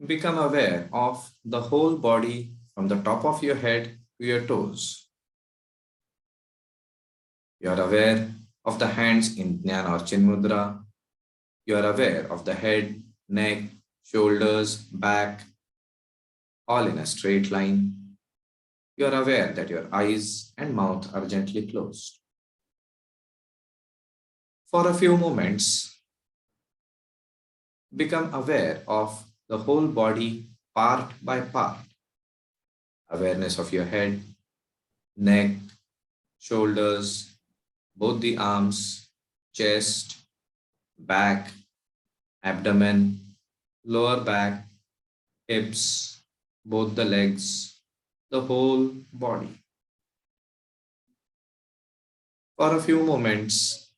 Become aware of the whole body from the top of your head to your toes. You are aware of the hands in Jnana or Chin Mudra. You are aware of the head, neck, shoulders, back, all in a straight line. You are aware that your eyes and mouth are gently closed. For a few moments, become aware of the whole body part by part. Awareness of your head, neck, shoulders, both the arms, chest, back, abdomen, lower back, hips, both the legs, the whole body. For a few moments,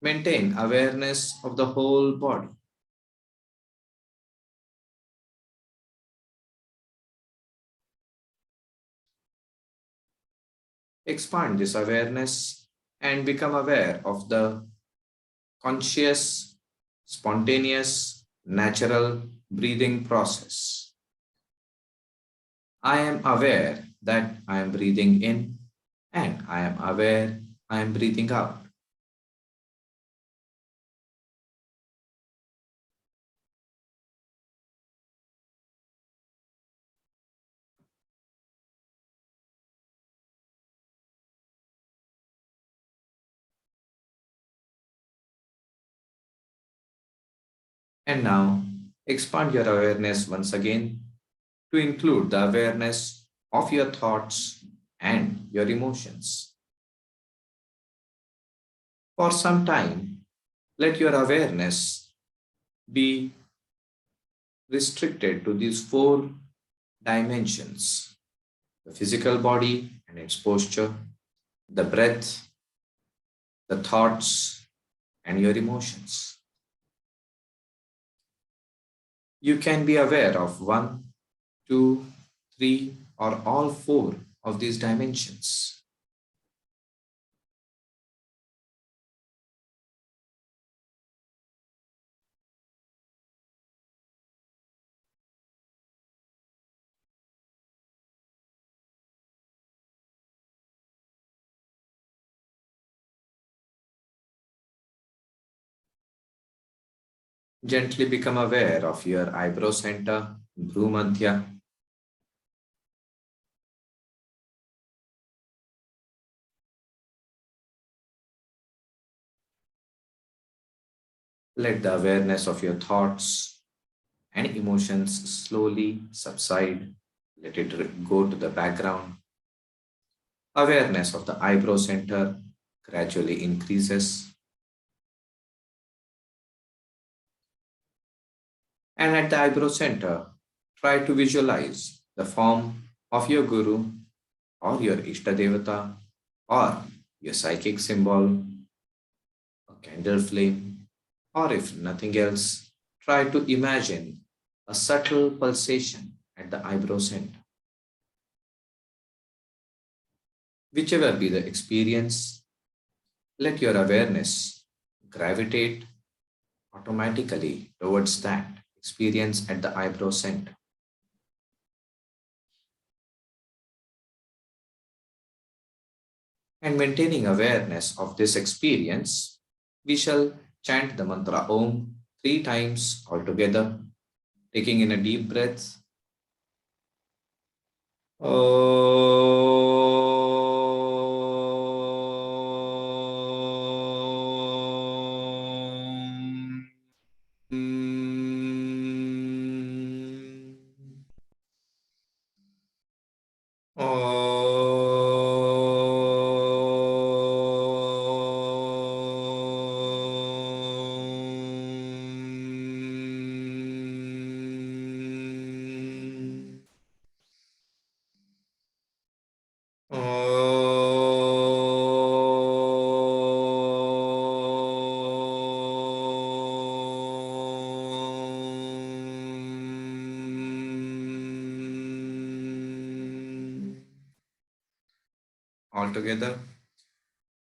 maintain awareness of the whole body. Expand this awareness and become aware of the conscious, spontaneous, natural breathing process. I am aware that I am breathing in and I am aware I am breathing out. And now expand your awareness once again to include the awareness of your thoughts and your emotions. For some time, let your awareness be restricted to these four dimensions: the physical body and its posture, the breath, the thoughts, and your emotions. You can be aware of one, two, three, or all four of these dimensions. Gently become aware of your eyebrow center, Bhrumadhya. Let the awareness of your thoughts and emotions slowly subside. Let it go to the background. Awareness of the eyebrow center gradually increases. And at the eyebrow center, try to visualize the form of your Guru or your Ishtadevata or your psychic symbol, a candle flame, or if nothing else, try to imagine a subtle pulsation at the eyebrow center. Whichever be the experience, let your awareness gravitate automatically towards that experience at the eyebrow center. And maintaining awareness of this experience, we shall chant the mantra Om 3 times altogether, taking in a deep breath. All together.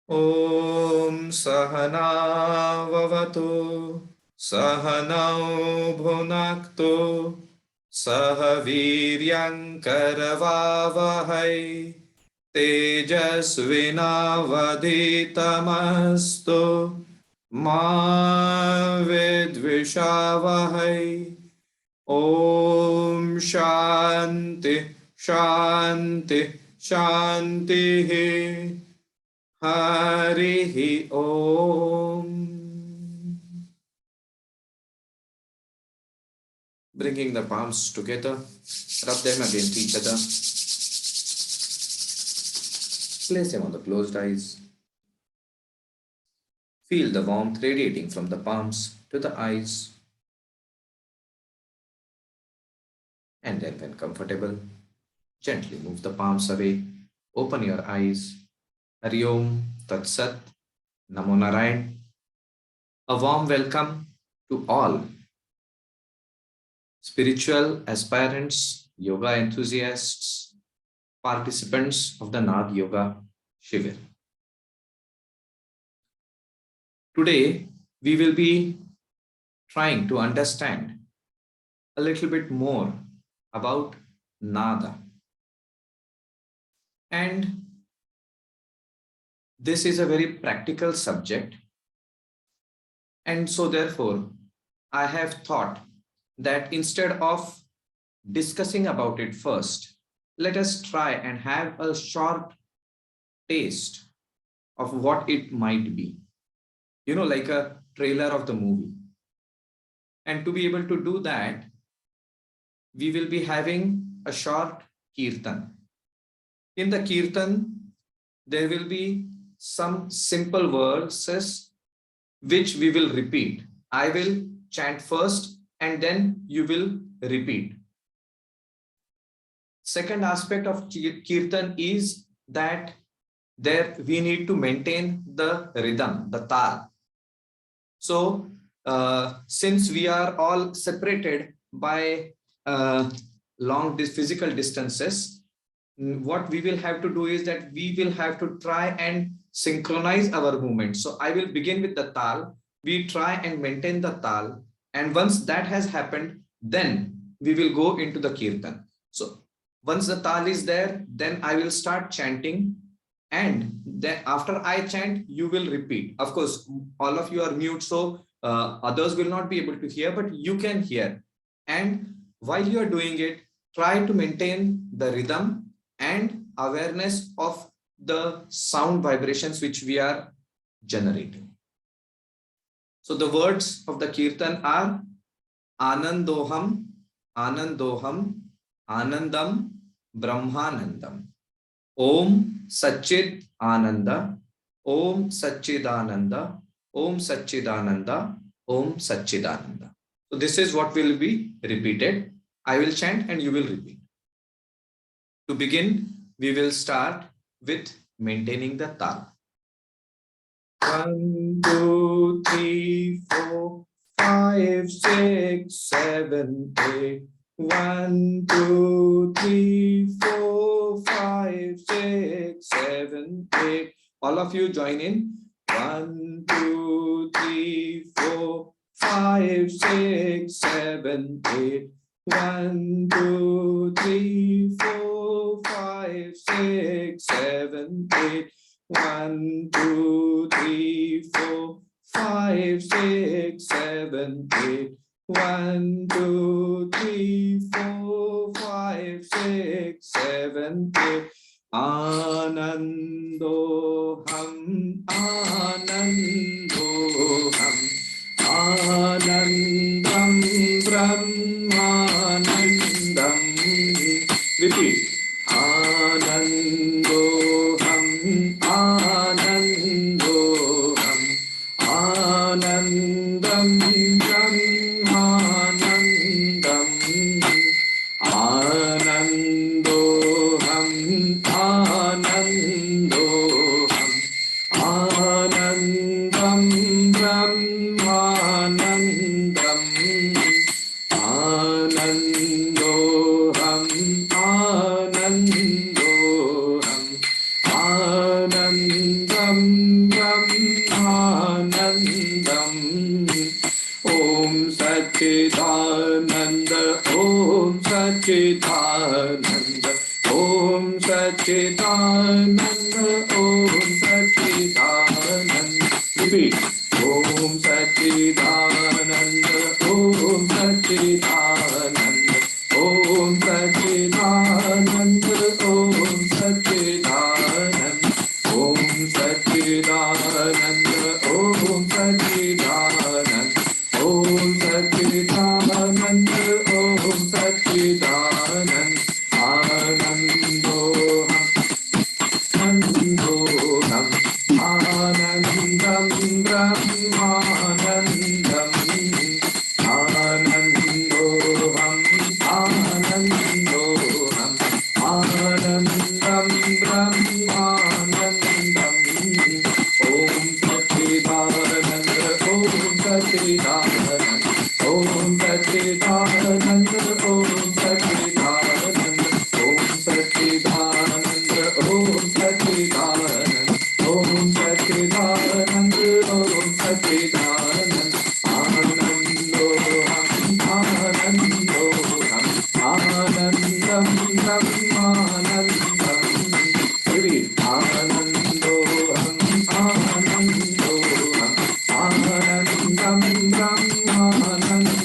Om Sahana Vavatu Sahanau Bhunaktu सह वीर्यङ्करवावहै तेजस्विनावधीतमस्तु मा विद्विषावहै ॐ शान्ति शान्ति शान्तिः हरिः ॐ. Bringing the palms together, rub them against each other. Place them on the closed eyes. Feel the warmth radiating from the palms to the eyes. And then, when comfortable, gently move the palms away. Open your eyes. Hari Om Tat Sat. Namo Narayan. A warm welcome to all spiritual aspirants, yoga enthusiasts, participants of the Nag Yoga Shivir. Today, we will be trying to understand a little bit more about Nada. And this is a very practical subject. And so therefore, I have thought that instead of discussing about it first, let us try and have a short taste of what it might be. You know, like a trailer of the movie. And to be able to do that, we will be having a short Kirtan. In the Kirtan, there will be some simple verses which we will repeat. I will chant first and then you will repeat. Second aspect of Kirtan is that there we need to maintain the rhythm, the tal. So since we are all separated by long physical distances, what we will have to do is that we will have to try and synchronize our movement. So I will begin with the tal. We try and maintain the tal. And once that has happened, then we will go into the Kirtan. So once the tal is there, then I will start chanting. And then after I chant, you will repeat. Of course, all of you are mute, so others will not be able to hear, but you can hear. And while you are doing it, try to maintain the rhythm and awareness of the sound vibrations which we are generating. So the words of the Kirtan are Anandoham, Anandoham, Anandam, Brahmanandam. Om Satchid Ananda, Om Satchidananda, Om Satchidananda, Om Satchidananda. So this is what will be repeated. I will chant and you will repeat. To begin, we will start with maintaining the tal. 1, 2, 3, 4, 5, 6, 7, 8. 1, 2, 3, 4, 5, 6, 7, 8. All of you join in. 1, 2, 3, 4, 5, 6, 7, 8. 1, 2, 3, 4, 5, 6, 7, 8. 1, 2, 3, 4, 5, 6, 7, 8. 1, 2, 3, 4, 5, 6, 7, 8. Anandoham, Anandoham, Anandam Brahmanandam. Repeat. Anandoham, Anandoham, Anandam Brahmanandam. Anandoham, Anandoham, Anandam Brahmanandam. Anandoham, Anandoham, Anandam Brahmanandam. Om Satchid Satchidananda, Om Satchidananda, Om Satchidananda, Om Satchidananda. Repeat. Om Satchidananda, Om Satchidananda, Om Satchidananda, Om Satchidananda, Om Satchidananda, Om Satchidananda, Om Satchidananda, Om Satchidananda, Anandoham, Anandoham, Anandam Brahmanandam, Anandoham, Anandoham, Anandam Brahmanandam. Om Satchidananda, Om Satchidananda, Om Satchidananda, Om Satchidananda, Om Satchidananda, Om Satchidananda, Om Satchidananda, Om Satchidananda, Anandoham, Anandoham, Anandam Brahmanandam. Repeat. Anandoham, Anandoham, Anandam Brahmanandam,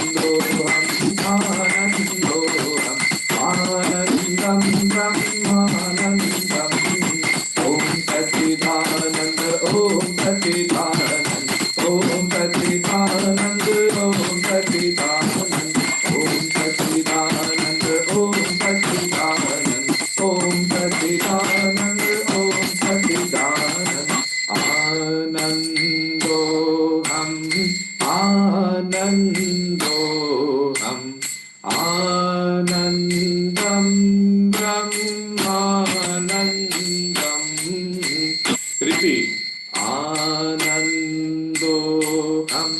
Anandoham, Anandoham, Anandam Brahmanandam. Om Satchidananda, Om Satchidananda, Om Satchidananda, Om Satchidananda, Om Satchidananda, Om Satchidananda, Om Satchidananda, Om Satchidananda. Anandoham, Anandoham, Anandam Brahmanandam. Repeat. Anandoham,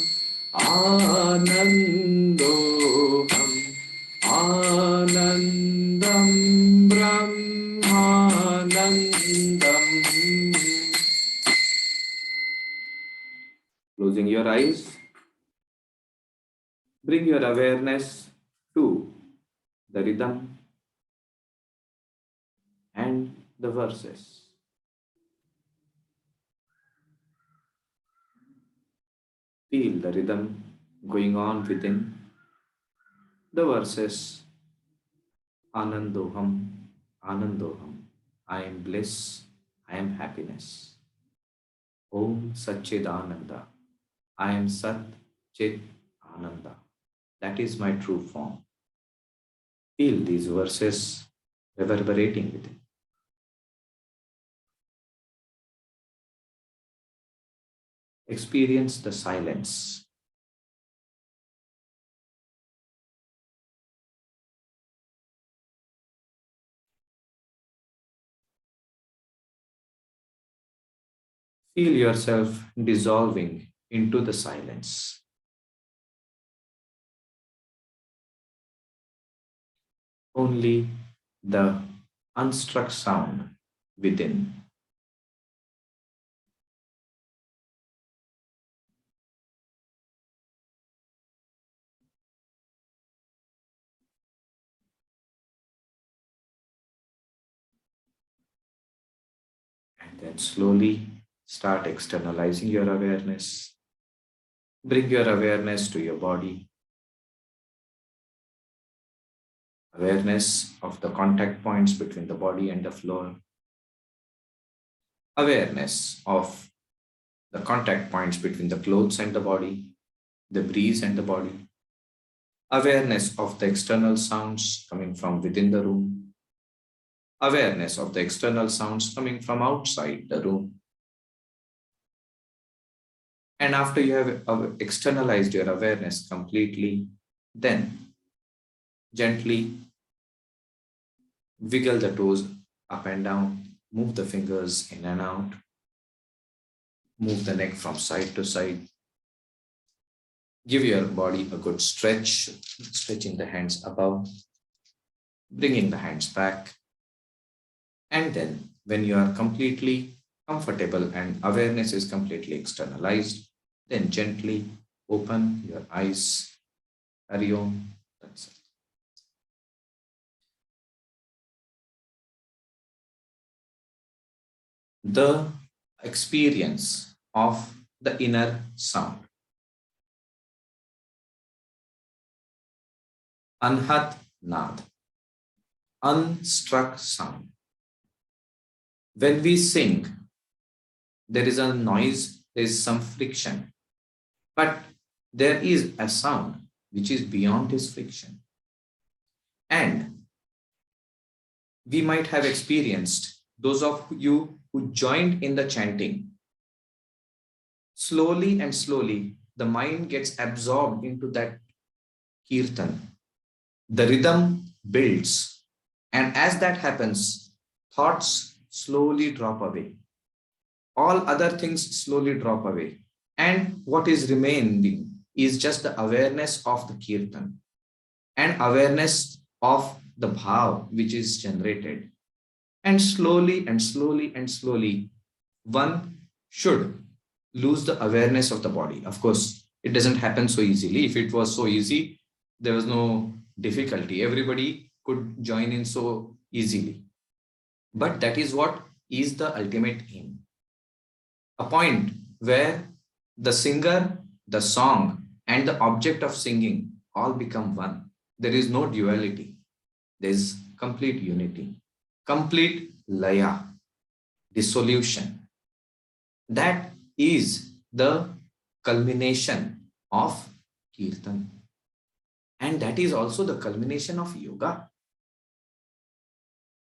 Anandoham, Anandam Brahmanandam. Closing your eyes, bring your awareness to the rhythm and the verses. Feel the rhythm going on within the verses. Anandoham, Anandoham. I am bliss, I am happiness. Om Satchidananda. I am Sat Chit Ananda. That is my true form. Feel these verses reverberating within. Experience the silence. Feel yourself dissolving into the silence. Only the unstruck sound within. And then slowly start externalizing your awareness. Bring your awareness to your body. Awareness of the contact points between the body and the floor. Awareness of the contact points between the clothes and the body, the breeze and the body. Awareness of the external sounds coming from within the room. Awareness of the external sounds coming from outside the room. And after you have externalized your awareness completely, then gently wiggle the toes up and down, move the fingers in and out, move the neck from side to side. Give your body a good stretch, stretching the hands above, bringing the hands back. And then, when you are completely comfortable and awareness is completely externalized, then gently open your eyes. Hari Om. That's it. The experience of the inner sound. Anhat Nad. Unstruck sound. When we sing, there is a noise, there is some friction, but there is a sound which is beyond this friction. And we might have experienced, those of you who joined in the chanting, slowly and slowly, the mind gets absorbed into that kirtan. The rhythm builds. And as that happens, thoughts slowly drop away. All other things slowly drop away. And what is remaining is just the awareness of the kirtan and awareness of the bhav which is generated. And slowly and slowly and slowly, one should lose the awareness of the body. Of course, it doesn't happen so easily. If it was so easy, there was no difficulty. Everybody could join in so easily. But that is what is the ultimate aim. A point where the singer, the song, and the object of singing all become one. There is no duality. There is complete unity, complete laya, dissolution. That is the culmination of kirtan. And that is also the culmination of yoga.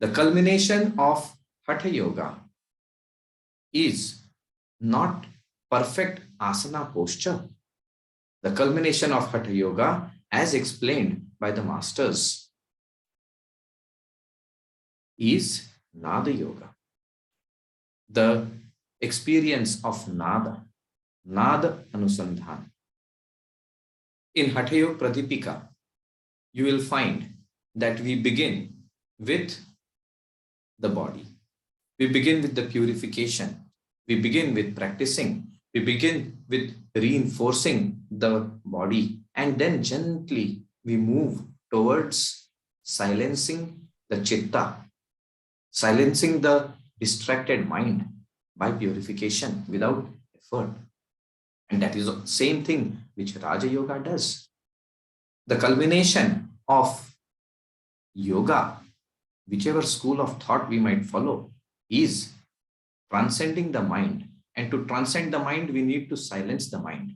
The culmination of hatha yoga is not perfect asana posture. The culmination of hatha yoga, as explained by the masters, is nada yoga. The experience of nada, nada Anusandhana. In Hatha Yoga Pradipika, you will find that we begin with the body. We begin with the purification. We begin with practicing. We begin with reinforcing the body. And then gently we move towards silencing the chitta, silencing the distracted mind by purification without effort. And that is the same thing which Raja Yoga does. The culmination of yoga, whichever school of thought we might follow, is transcending the mind. And to transcend the mind, we need to silence the mind.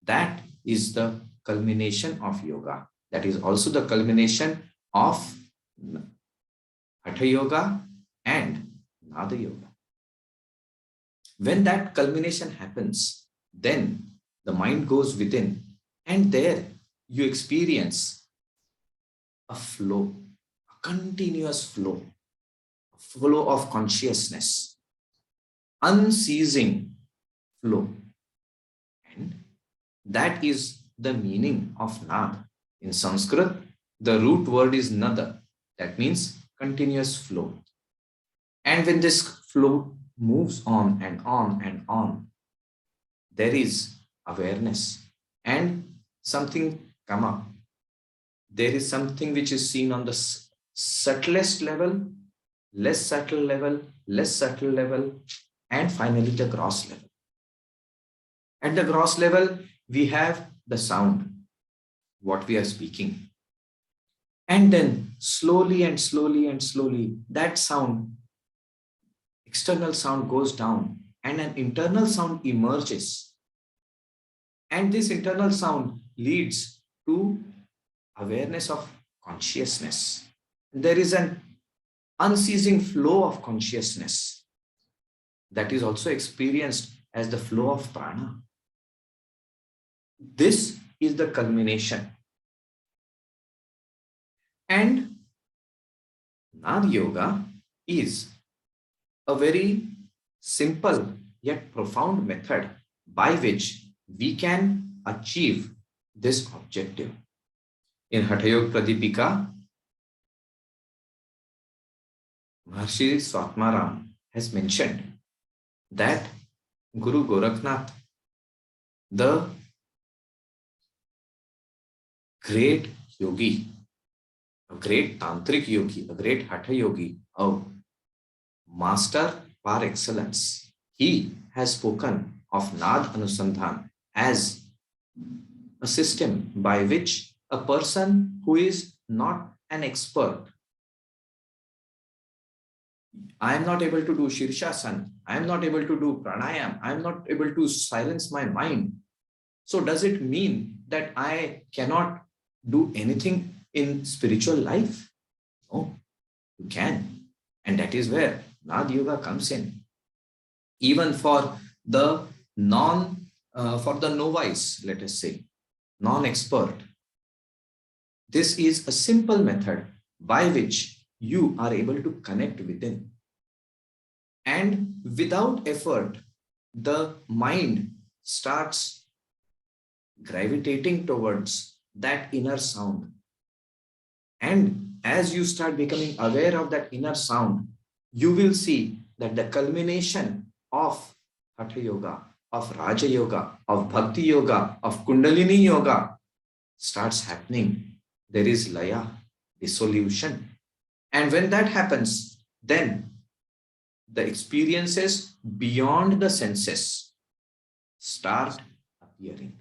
That is the culmination of yoga. That is also the culmination of Hatha Yoga and Nada Yoga. When that culmination happens, then the mind goes within, and there you experience a flow, a continuous flow, a flow of consciousness, unceasing flow. And that is the meaning of Nad. In Sanskrit, the root word is Nada. That means continuous flow. And when this flow moves on and on and on, there is awareness and something come up. There is something which is seen on the subtlest level, less subtle level, less subtle level, and finally the gross level. At the gross level, we have the sound, what we are speaking. And then slowly and slowly and slowly, that sound, external sound goes down and an internal sound emerges. And this internal sound leads to awareness of consciousness. There is an unceasing flow of consciousness that is also experienced as the flow of prana. This is the culmination. And Nad Yoga is a very simple yet profound method by which we can achieve this objective. In Hatha Yoga Pradipika, Maharshi Swatmaram has mentioned that Guru Gorakhnath The great yogi, a great tantric yogi, a great hatha yogi, a master par excellence. He has spoken of Nad Anusandhan as a system by which a person who is not an expert, I am not able to do Shirshasana, I am not able to do pranayam, I am not able to silence my mind. So, does it mean that I cannot do anything in spiritual life? No, you can. And that is where Nad Yoga comes in. Even for the for the novice, let us say, non-expert, this is a simple method by which you are able to connect within. And without effort, the mind starts gravitating towards that inner sound. And as you start becoming aware of that inner sound, you will see that the culmination of Hatha Yoga, of Raja Yoga, of Bhakti Yoga, of Kundalini Yoga starts happening. There is Laya, dissolution. And when that happens, then the experiences beyond the senses start appearing.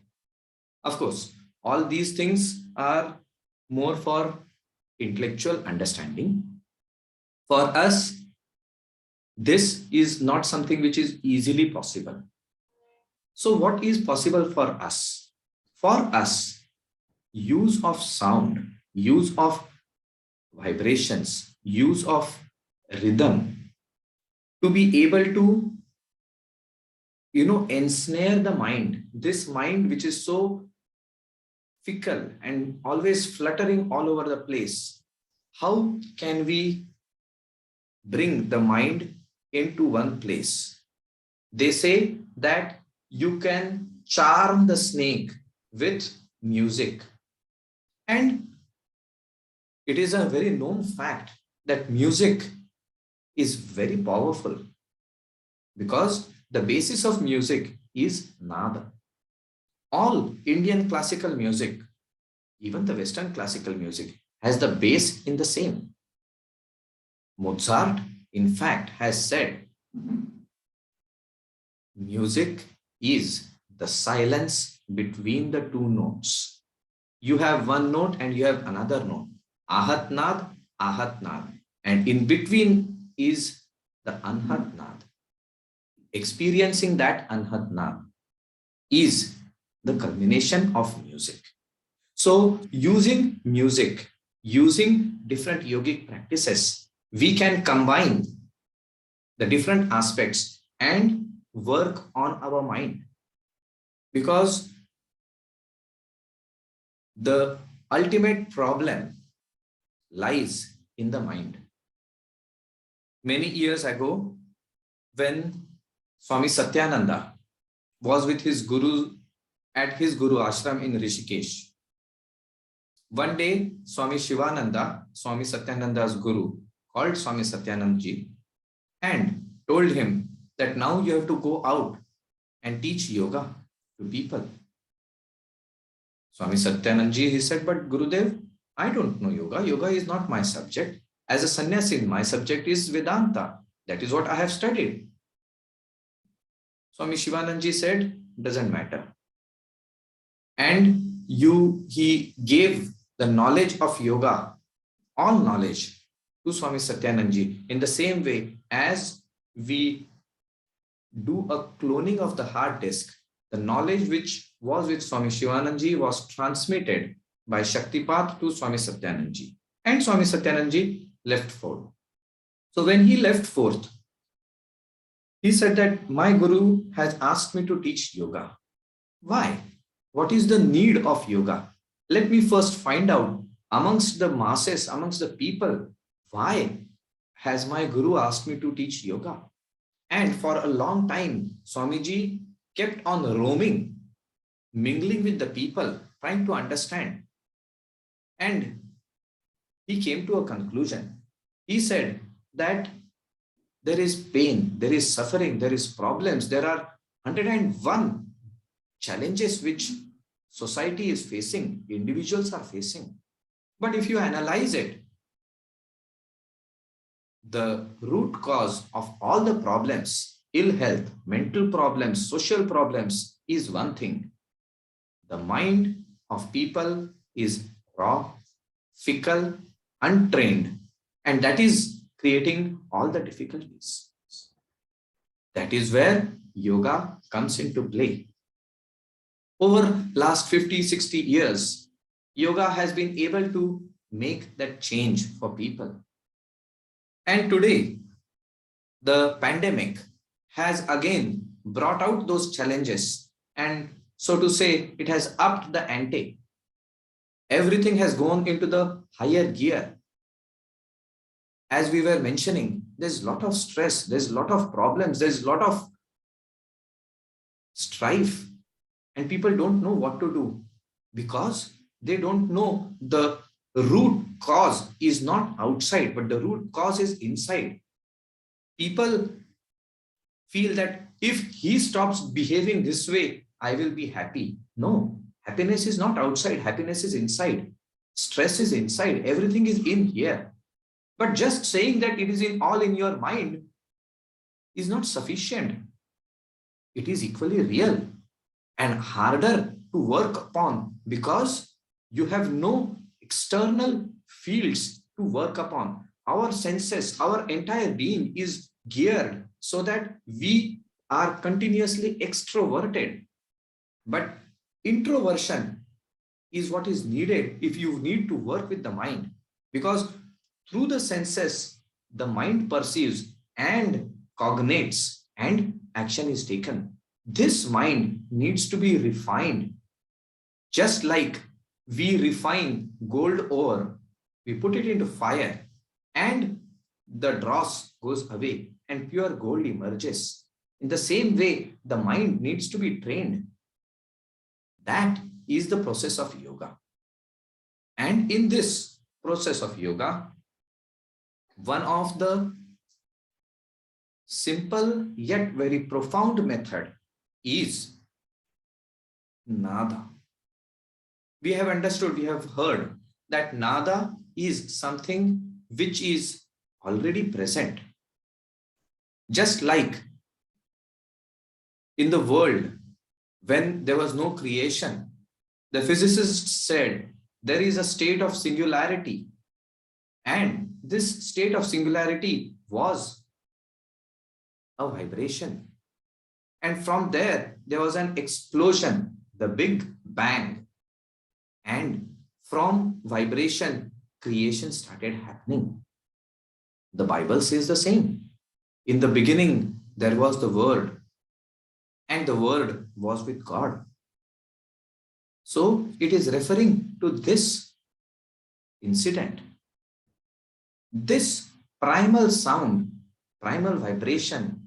Of course, all these things are more for intellectual understanding. For us, this is not something which is easily possible. So, what is possible for us? For us, use of sound, use of vibrations, use of rhythm to be able to, ensnare the mind, this mind which is so fickle and always fluttering all over the place. How can we bring the mind into one place? They say that you can charm the snake with music. And it is a very known fact that music is very powerful because the basis of music is nada. All Indian classical music, even the Western classical music, has the base in the same. Mozart, in fact, has said music is the silence between the two notes. You have one note and you have another note. Ahat nad, ahat nad. And in between is the anhat nad. Experiencing that anhat nad is the culmination of music. So, using music, using different yogic practices, we can combine the different aspects and work on our mind. Because the ultimate problem lies in the mind. Many years ago, when Swami Satyananda was with his guru at his guru ashram in Rishikesh, one day Swami Shivananda, Swami Satyananda's guru, called Swami Satyanandji and told him that now you have to go out and teach yoga to people. Swami Satyanandji, he said, but Gurudev, I don't know yoga. Yoga is not my subject. As a sannyasi, my subject is Vedanta. That is what I have studied. Swami Shivanandji said, doesn't matter. And he gave the knowledge of yoga, all knowledge, to Swami Satyanandji in the same way as we do a cloning of the hard disk. The knowledge which was with Swami Shivanandji was transmitted by Shaktipat to Swami Satyanandji. And Swami Satyanandji left forth. So when he left forth, he said that my guru has asked me to teach yoga. Why? What is the need of yoga? Let me first find out amongst the masses, amongst the people, why has my guru asked me to teach yoga? And for a long time, Swamiji kept on roaming, mingling with the people, trying to understand. And he came to a conclusion. He said that there is pain, there is suffering, there is problems, there are 101 challenges which society is facing, individuals are facing. But if you analyze it, the root cause of all the problems, ill health, mental problems, social problems, is one thing. The mind of people is raw, fickle, untrained, and that is creating all the difficulties. That is where yoga comes into play. Over last 50, 60 years, yoga has been able to make that change for people. And today, the pandemic has again brought out those challenges, and so to say, it has upped the ante. Everything has gone into the higher gear. As we were mentioning, there's a lot of stress, there's a lot of problems, there's a lot of strife, and people don't know what to do because they don't know the root cause is not outside, but the root cause is inside. People feel that if he stops behaving this way, I will be happy. No, happiness is not outside, happiness is inside. Stress is inside, everything is in here. But just saying that it is in all in your mind is not sufficient. It is equally real and harder to work upon because you have no external fields to work upon. Our senses, our entire being is geared so that we are continuously extroverted. But introversion is what is needed if you need to work with the mind, because through the senses, the mind perceives and cognates and action is taken. This mind needs to be refined. Just like we refine gold ore, we put it into fire and the dross goes away and pure gold emerges. In the same way, the mind needs to be trained. That is the process of yoga. And in this process of yoga, one of the simple yet very profound method is nada. We have understood, we have heard that nada is something which is already present. Just like in the world, when there was no creation, the physicists said there is a state of singularity, and this state of singularity was a vibration. And from there was an explosion, the Big Bang. And from vibration, creation started happening. The Bible says the same. In the beginning, there was the Word, and the Word was with God. So it is referring to this incident. This primal sound, primal vibration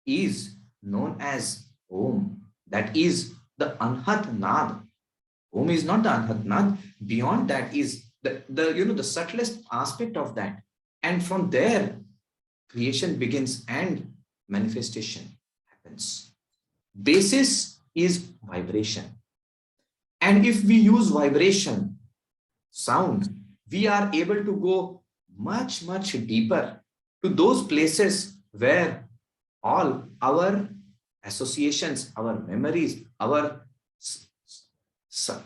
is known as Om. That is the Anhat Nad. Om is not the Anhat Nad. Beyond that is the subtlest aspect of that. And from there, creation begins and manifestation happens. Basis is vibration. And if we use vibration, sound, we are able to go much, much deeper to those places where all our associations, our memories, our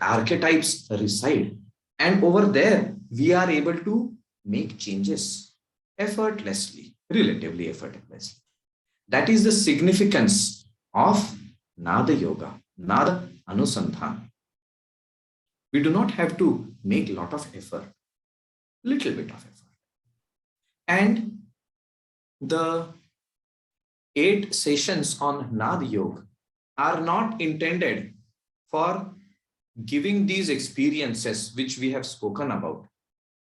archetypes reside. And over there, we are able to make changes effortlessly, relatively effortlessly. That is the significance of Nada Yoga, Nada Anusandhana. We do not have to make a lot of effort, little bit of effort. And the 8 sessions on Nada Yoga are not intended for giving these experiences which we have spoken about.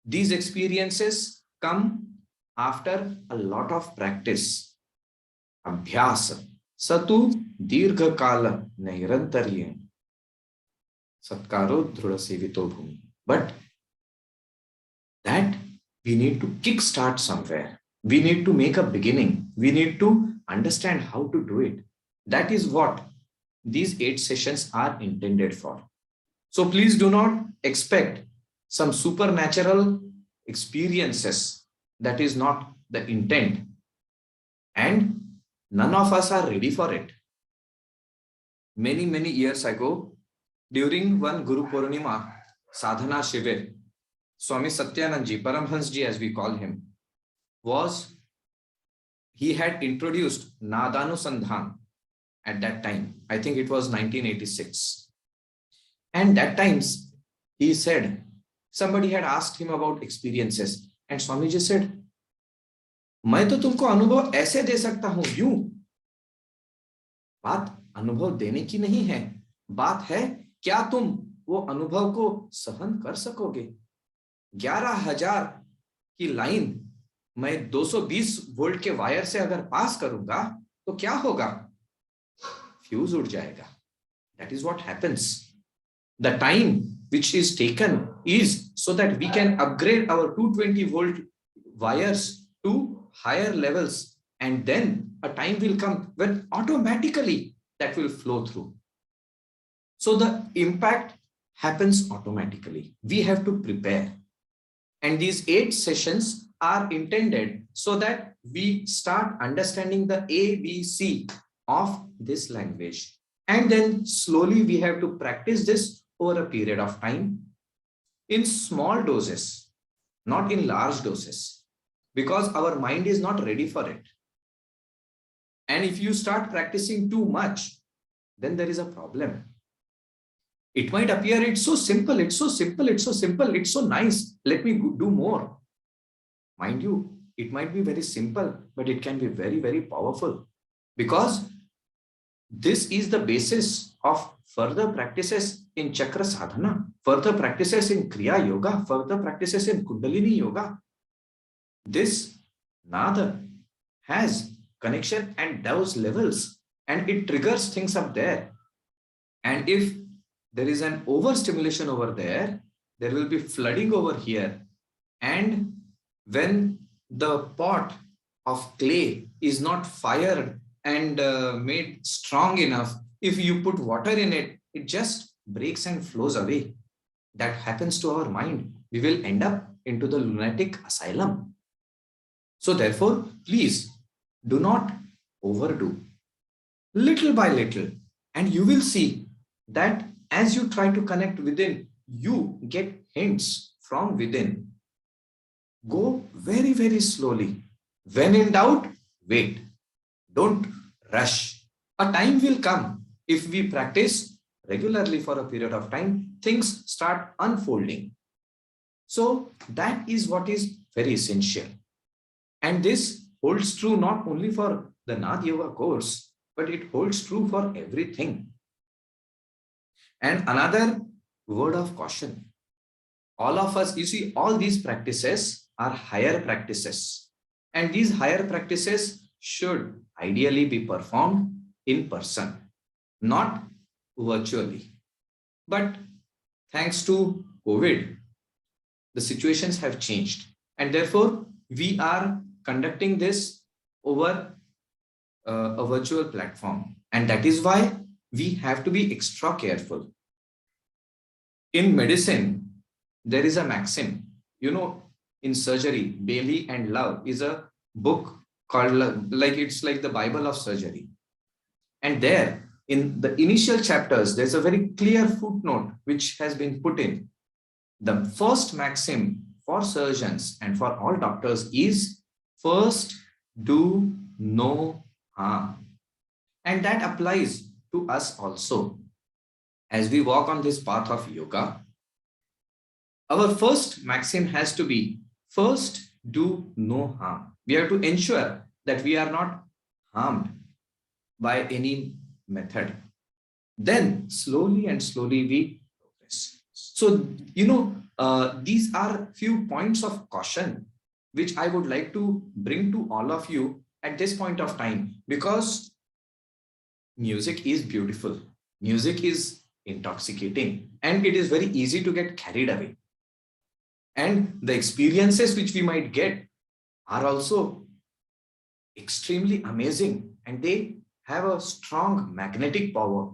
These experiences come after a lot of practice. Abhyasa. Satu dirgha kala nairantaryen. Satkaro dhrudha sevito bhumi. But that we need to kickstart somewhere. We need to make a beginning. We need to understand how to do it. That is what these 8 sessions are intended for. So please do not expect some supernatural experiences. That is not the intent. And none of us are ready for it. Many years ago, during one Guru Purnima sadhana shivir, Swami Satyanandji, Paramhansji as we call him, he had introduced Anusandhana at that time. I think it was 1986. And that times he said, somebody had asked him about experiences. And Swamiji said, मैं तो तुमको अनुभव ऐसे दे सकता हूं, यूं. बात अनुभव देने की नहीं है. बात है क्या तुम वो अनुभव को सहन कर सकोगे. 11,000 की लाइन मैं 220 वोल्ट के वायर से अगर पास करूंगा तो क्या होगा. फ्यूज उड़ जाएगा. That is what happens. The time which is taken is so that we can upgrade our 220 volt wires to higher levels, and then a time will come when automatically that will flow through. So the impact happens automatically. We have to prepare. And these 8 sessions are intended so that we start understanding the ABC of this language. And then slowly we have to practice this over a period of time in small doses, not in large doses, because our mind is not ready for it. And if you start practicing too much, then there is a problem. It might appear it's so simple, it's so simple, it's so simple, it's so nice. Let me do more. Mind you, it might be very simple, but it can be very powerful, because this is the basis of further practices in chakra sadhana, further practices in kriya yoga, further practices in kundalini yoga. This nada has connection at those levels, and it triggers things up there. And if there is an overstimulation over there, there will be flooding over here. And when the pot of clay is not fired and made strong enough, if you put water in it, it just breaks and flows away. That happens to our mind. We will end up into the lunatic asylum. So therefore, please do not overdo. Little by little, and you will see that as you try to connect within, you get hints from within. Go very slowly. When in doubt, wait. Don't rush. A time will come. If we practice regularly for a period of time, things start unfolding. So that is what is very essential. And this holds true not only for the Nath Yoga course, but it holds true for everything. And another word of caution. All of us, you see, all these practices are higher practices. And these higher practices should ideally be performed in person, not virtually. But thanks to COVID, the situations have changed. And therefore, we are conducting this over a virtual platform. And that is why we have to be extra careful. In medicine, there is a maxim. You know, in surgery, Bailey and Love is a book called, like it's like the Bible of surgery. And there, in the initial chapters, there's a very clear footnote which has been put in. The first maxim for surgeons and for all doctors is first do no harm. And that applies to us also. As we walk on this path of yoga, our first maxim has to be first do no harm. We have to ensure that we are not harmed by any method. Then slowly we progress. So, these are few points of caution which I would like to bring to all of you at this point of time, because music is beautiful. Music is intoxicating, and it is very easy to get carried away. And the experiences which we might get are also extremely amazing, and they have a strong magnetic power.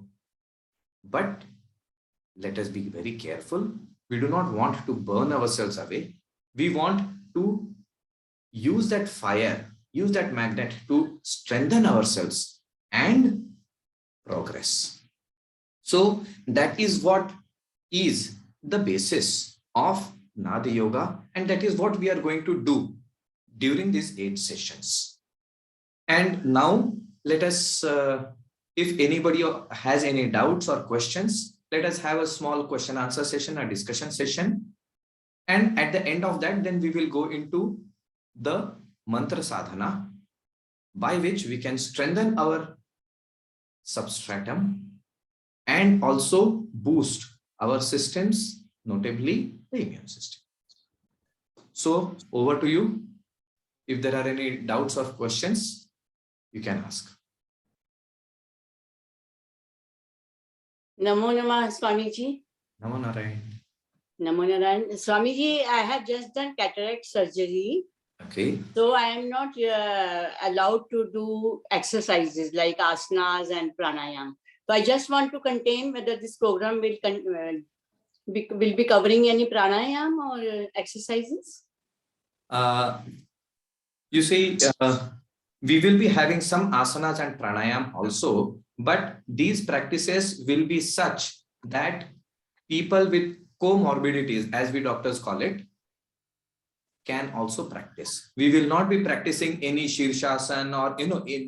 But let us be very careful. We do not want to burn ourselves away. We want to use that fire, use that magnet to strengthen ourselves and progress. So that is what is the basis of Nada Yoga, and that is what we are going to do during these 8 sessions. And now let us, if anybody has any doubts or questions, let us have a small question answer session, a discussion session. And at the end of that, then we will go into the mantra sadhana, by which we can strengthen our substratum and also boost our systems, notably the immune system. So over to you. If there are any doubts or questions, you can ask. Namo Namah, Swamiji. Namo Narayan. Namo Narayan. Swamiji, I have just done cataract surgery. Okay. So I am not allowed to do exercises like asanas and pranayam. So I just want to contain whether this program will be covering any pranayam or exercises. You see, we will be having some asanas and pranayam also, but these practices will be such that people with comorbidities, as we doctors call it, can also practice. We will not be practicing any Shirshasana or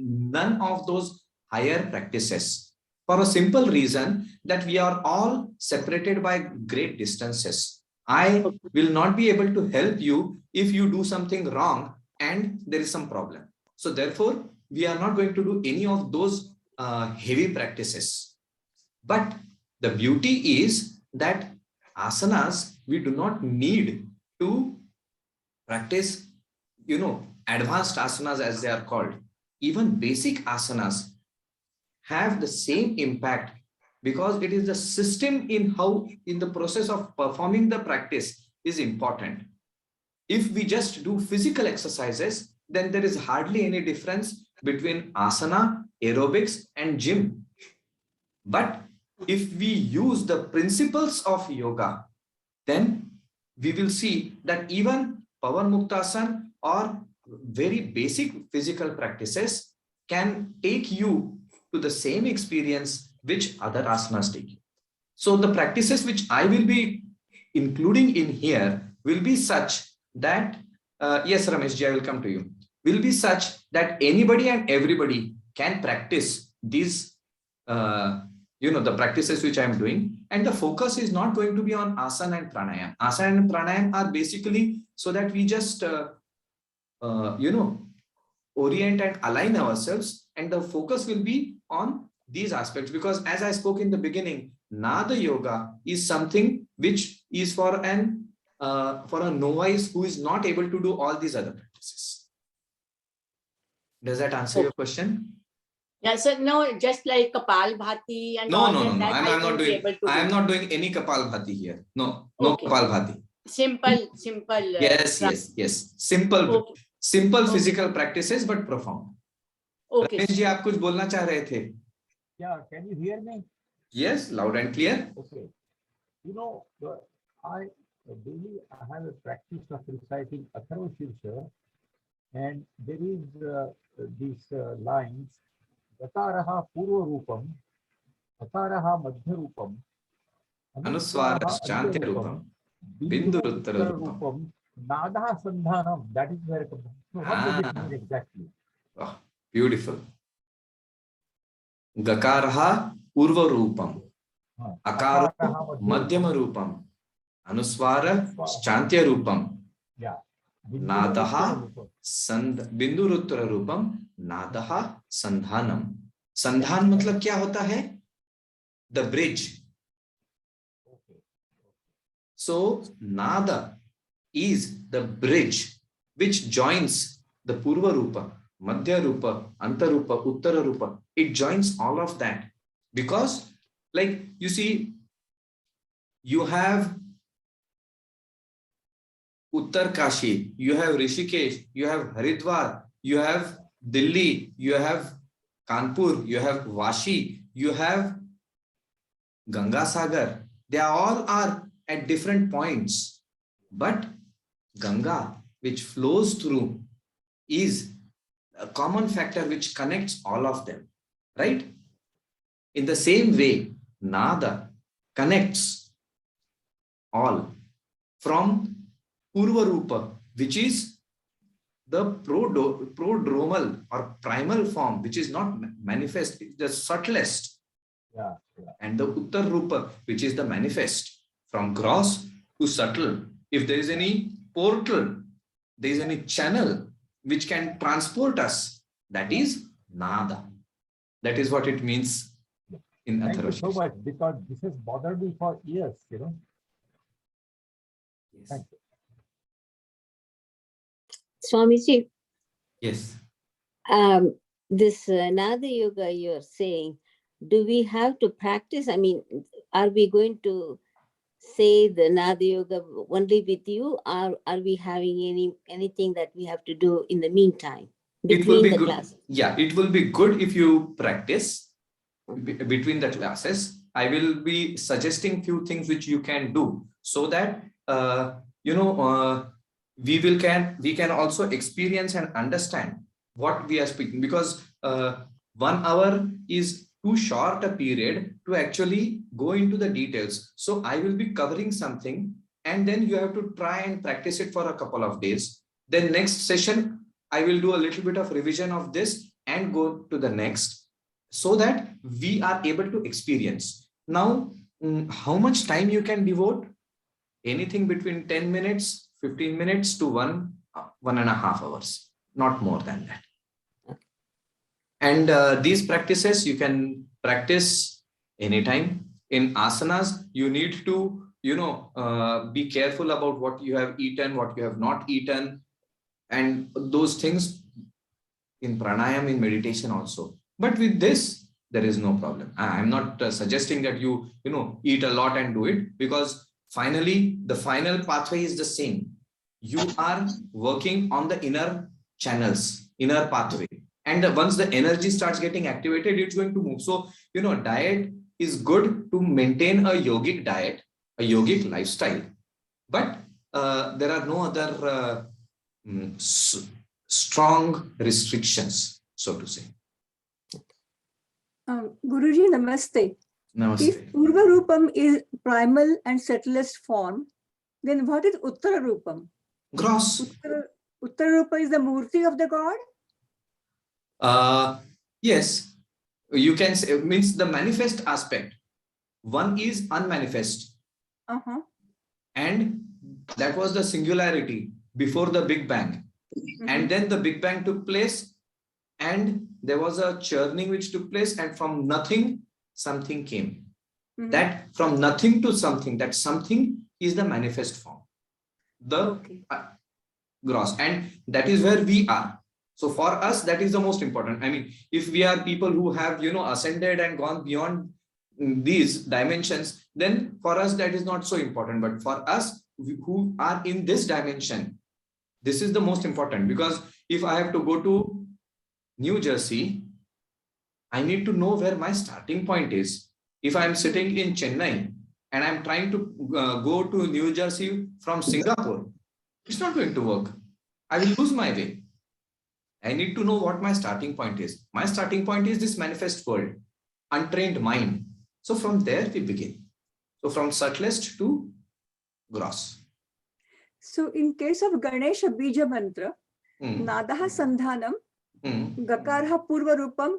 none of those higher practices, for a simple reason that we are all separated by great distances. I will not be able to help you if you do something wrong and there is some problem. So therefore, we are not going to do any of those heavy practices. But the beauty is that asanas, we do not need to practice, advanced asanas as they are called. Even basic asanas have the same impact, because it is the system in the process of performing the practice is important. If we just do physical exercises, then there is hardly any difference between asana, aerobics, and gym. But if we use the principles of yoga, then we will see that even Pavan Muktasana or very basic physical practices can take you to the same experience which other asanas take you. So the practices which I will be including in here will be such that, yes, Rameshji, I will come to you, will be such that anybody and everybody can practice these, the practices which I am doing. And the focus is not going to be on asana and pranayam. Asana and pranayam are basically so that we just, orient and align ourselves. And the focus will be on these aspects, because as I spoke in the beginning, Nada Yoga is something which is for a novice who is not able to do all these other practices. Does that answer your question? Yes, sir. No, just like Kapal Bhati and no. I am not doing any Kapal Bhati here. No okay. Kapal Bhati. Simple. Yes. Simple physical practices, but profound. Okay. Ramesh ji, आप कुछ बोलना चाह रहे थे? Yeah, can you hear me? Yes, loud and clear. Okay. I have a practice of reciting Atharva Shirsha, and there is these lines: Gataraha Purva Rupam, Ataraha Madhya Rupam, Anuswara Chantya Rupam, Bindu Ruttara Rupam, Nadaha Sandhanam. That is where it comes. So what does it mean exactly? Oh, beautiful. Gakaraha Purva Rupam, Akara Madhyama Rupam, Anuswara Chantya Rupam, Nadaha Bindu Ruttara Rupam, Nadaha Sandhanam. Sandhan मतलब क्या होता है? The bridge. So Nada is the bridge which joins the Purva Rupa, Madhya Rupa, Anta Rupa, Uttara Rupa. It joins all of that, because, like, you see, you have Uttar Kashi, you have Rishikesh, you have Haridwar, you have Delhi, you have Kanpur, you have Vashi, you have Ganga Sagar, they all are at different points. But Ganga, which flows through, is a common factor which connects all of them, right? In the same way, Nada connects all from Purva which is the prodromal or primal form, which is not manifest, the subtlest, Yeah, yeah. and the Uttar Rupa, which is the manifest, from gross to subtle. If there is any portal, there is any channel which can transport us, that is Nada. That is what it means in Thank you so Atharva. much, because this has bothered me for years, you know. Yes. Thank you. Swamiji, Yes. this Nada Yoga you're saying, do we have to practice? I mean, are we going to say the Nada Yoga only with you, or are we having anything that we have to do in the meantime It will between be the good. classes? Yeah, it will be good if you practice between the classes. I will be suggesting few things which you can do, so that we can also experience and understand what we are speaking, because 1 hour is too short a period to actually go into the details. So I will be covering something, and then you have to try and practice it for a couple of days. Then next session, I will do a little bit of revision of this and go to the next, so that we are able to experience. Now, how much time you can devote? Anything between 10 minutes, 15 minutes to 1.5 hours, not more than that. And these practices you can practice anytime. In asanas, you need to, be careful about what you have eaten, what you have not eaten, and those things in pranayam, in meditation also. But with this, there is no problem. I'm not suggesting that you eat a lot and do it, because finally the final pathway is the same. You are working on the inner channels, inner pathway, and once the energy starts getting activated, it's going to move. So diet is good to maintain a yogic diet, a yogic lifestyle, but there are no other strong restrictions, so to say. Guruji, namaste. Namaste. If Purva Rupam is primal and subtlest form, then what is Uttara Rupam? Gross. Uttara Rupa is the Murti of the God? Yes, you can say, means the manifest aspect. One is unmanifest. And that was the singularity before the Big Bang. And then the Big Bang took place, and there was a churning which took place, and from nothing, something came. That from nothing to something, that something is the manifest form, the gross, and that is where we are. So for us, that is the most important. I mean, if we are people who have ascended and gone beyond these dimensions, then for us that is not so important. But for us who are in this dimension, this is the most important, because if I have to go to New Jersey, I need to know where my starting point is. If I'm sitting in Chennai and I'm trying to go to New Jersey from Singapore, it's not going to work. I will lose my way. I need to know what my starting point is. My starting point is this manifest world, untrained mind. So from there we begin. So from subtlest to gross. So in case of Ganesha Bija Mantra, Nadaha Sandhanam, Gakarha Purva Rupam.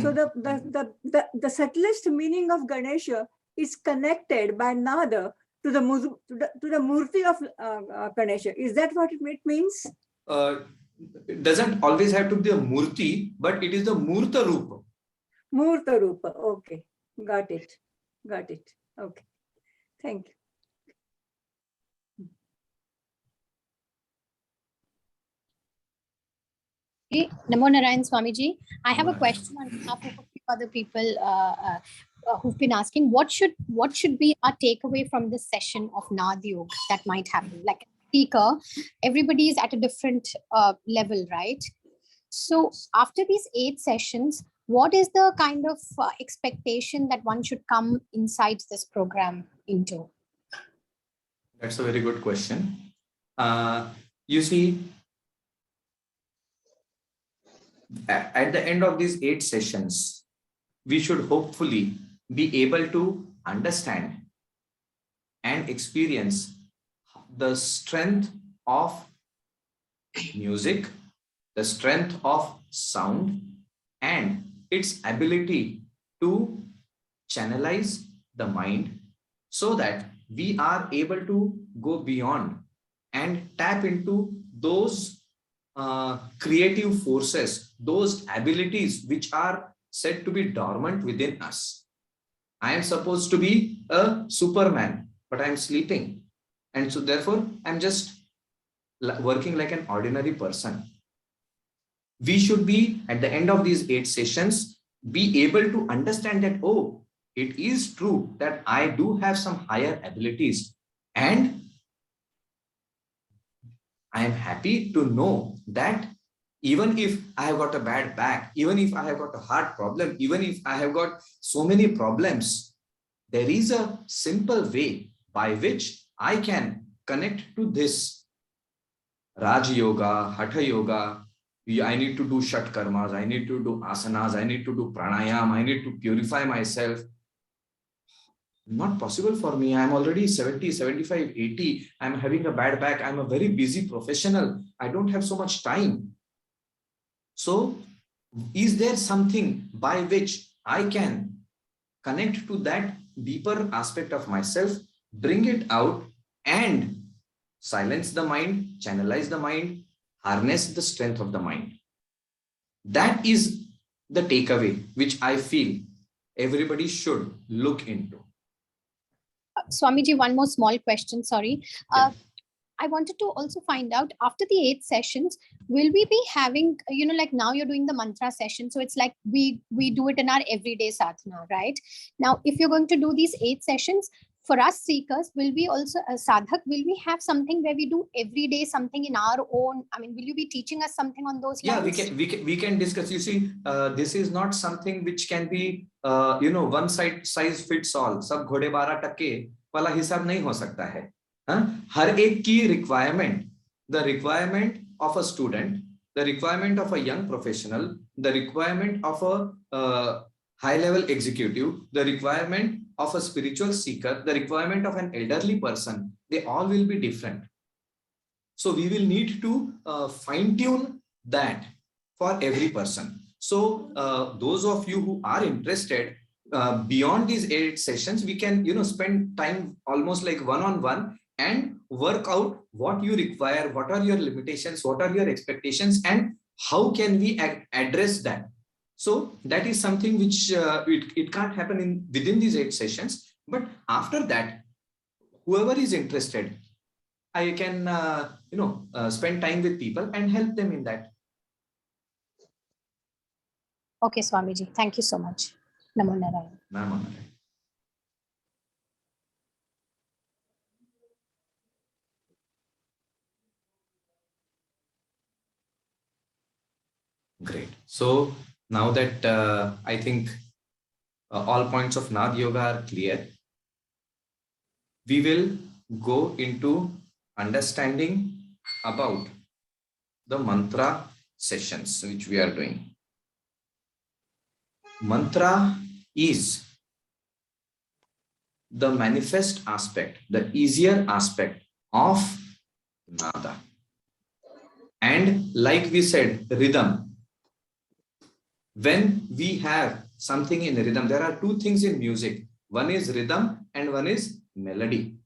So the subtlest meaning of Ganesha is connected by Nada to the Murti of Ganesha. Is that what it means? It doesn't always have to be a Murti, but it is the Murta Rupa. Murta Rupa. Okay. Got it. Got it. Okay. Thank you. Namo Narayan Swamiji. I have a question on behalf of a few other people who've been asking, what should be our takeaway from this session of Nad Yoga that might happen? Like speaker, everybody is at a different level, right? So after these 8 sessions, what is the kind of expectation that one should come inside this program into? That's a very good question. You see, at the end of these 8 sessions, we should hopefully be able to understand and experience the strength of music, the strength of sound, and its ability to channelize the mind so that we are able to go beyond and tap into those creative forces, those abilities which are said to be dormant within us. I am supposed to be a Superman, but I am sleeping. And so therefore, I'm just working like an ordinary person. We should be, at the end of these 8 sessions, be able to understand that, oh, it is true that I do have some higher abilities. And I am happy to know that even if I have got a bad back, even if I have got a heart problem, even if I have got so many problems, there is a simple way by which I can connect to this Raj Yoga, Hatha Yoga. I need to do Shat Karmas, I need to do asanas, I need to do pranayam, I need to purify myself. Not possible for me. I'm already 70, 75, 80. I'm having a bad back. I'm a very busy professional. I don't have so much time. So, is there something by which I can connect to that deeper aspect of myself, bring it out, and silence the mind, channelize the mind, harness the strength of the mind? That is the takeaway which I feel everybody should look into. Swamiji, one more small question, sorry. Yeah. I wanted to also find out, after the 8 sessions, will we be having, like now you're doing the mantra session, so it's like we do it in our everyday sadhana, right? Now, if you're going to do these 8 sessions, for us seekers, will we also, sadhak, will we have something where we do every day something in our own? I mean, will you be teaching us something on those lines? Yeah, we can discuss. You see, this is not something which can be, one size fits all. सब घोड़े 12 टक्के वाला हिसाब नहीं हो सकता है. हर एक की requirement, the requirement of a student, the requirement of a young professional, the requirement of a high-level executive, the requirement of a spiritual seeker, the requirement of an elderly person, they all will be different. So we will need to fine-tune that for every person. So those of you who are interested, beyond these 8 sessions, we can spend time almost like one-on-one and work out what you require, what are your limitations, what are your expectations, and how can we address that. So that is something which it can't happen within these 8 sessions. But after that, whoever is interested, I can spend time with people and help them in that. Okay, Swamiji, thank you so much. Namo Narayana. Namo Narayana. Great. So now that I think all points of Nad Yoga are clear, we will go into understanding about the mantra sessions which we are doing. Mantra is the manifest aspect, the easier aspect of nada. And like we said, rhythm. When we have something in rhythm, there are 2 things in music. One is rhythm and one is melody.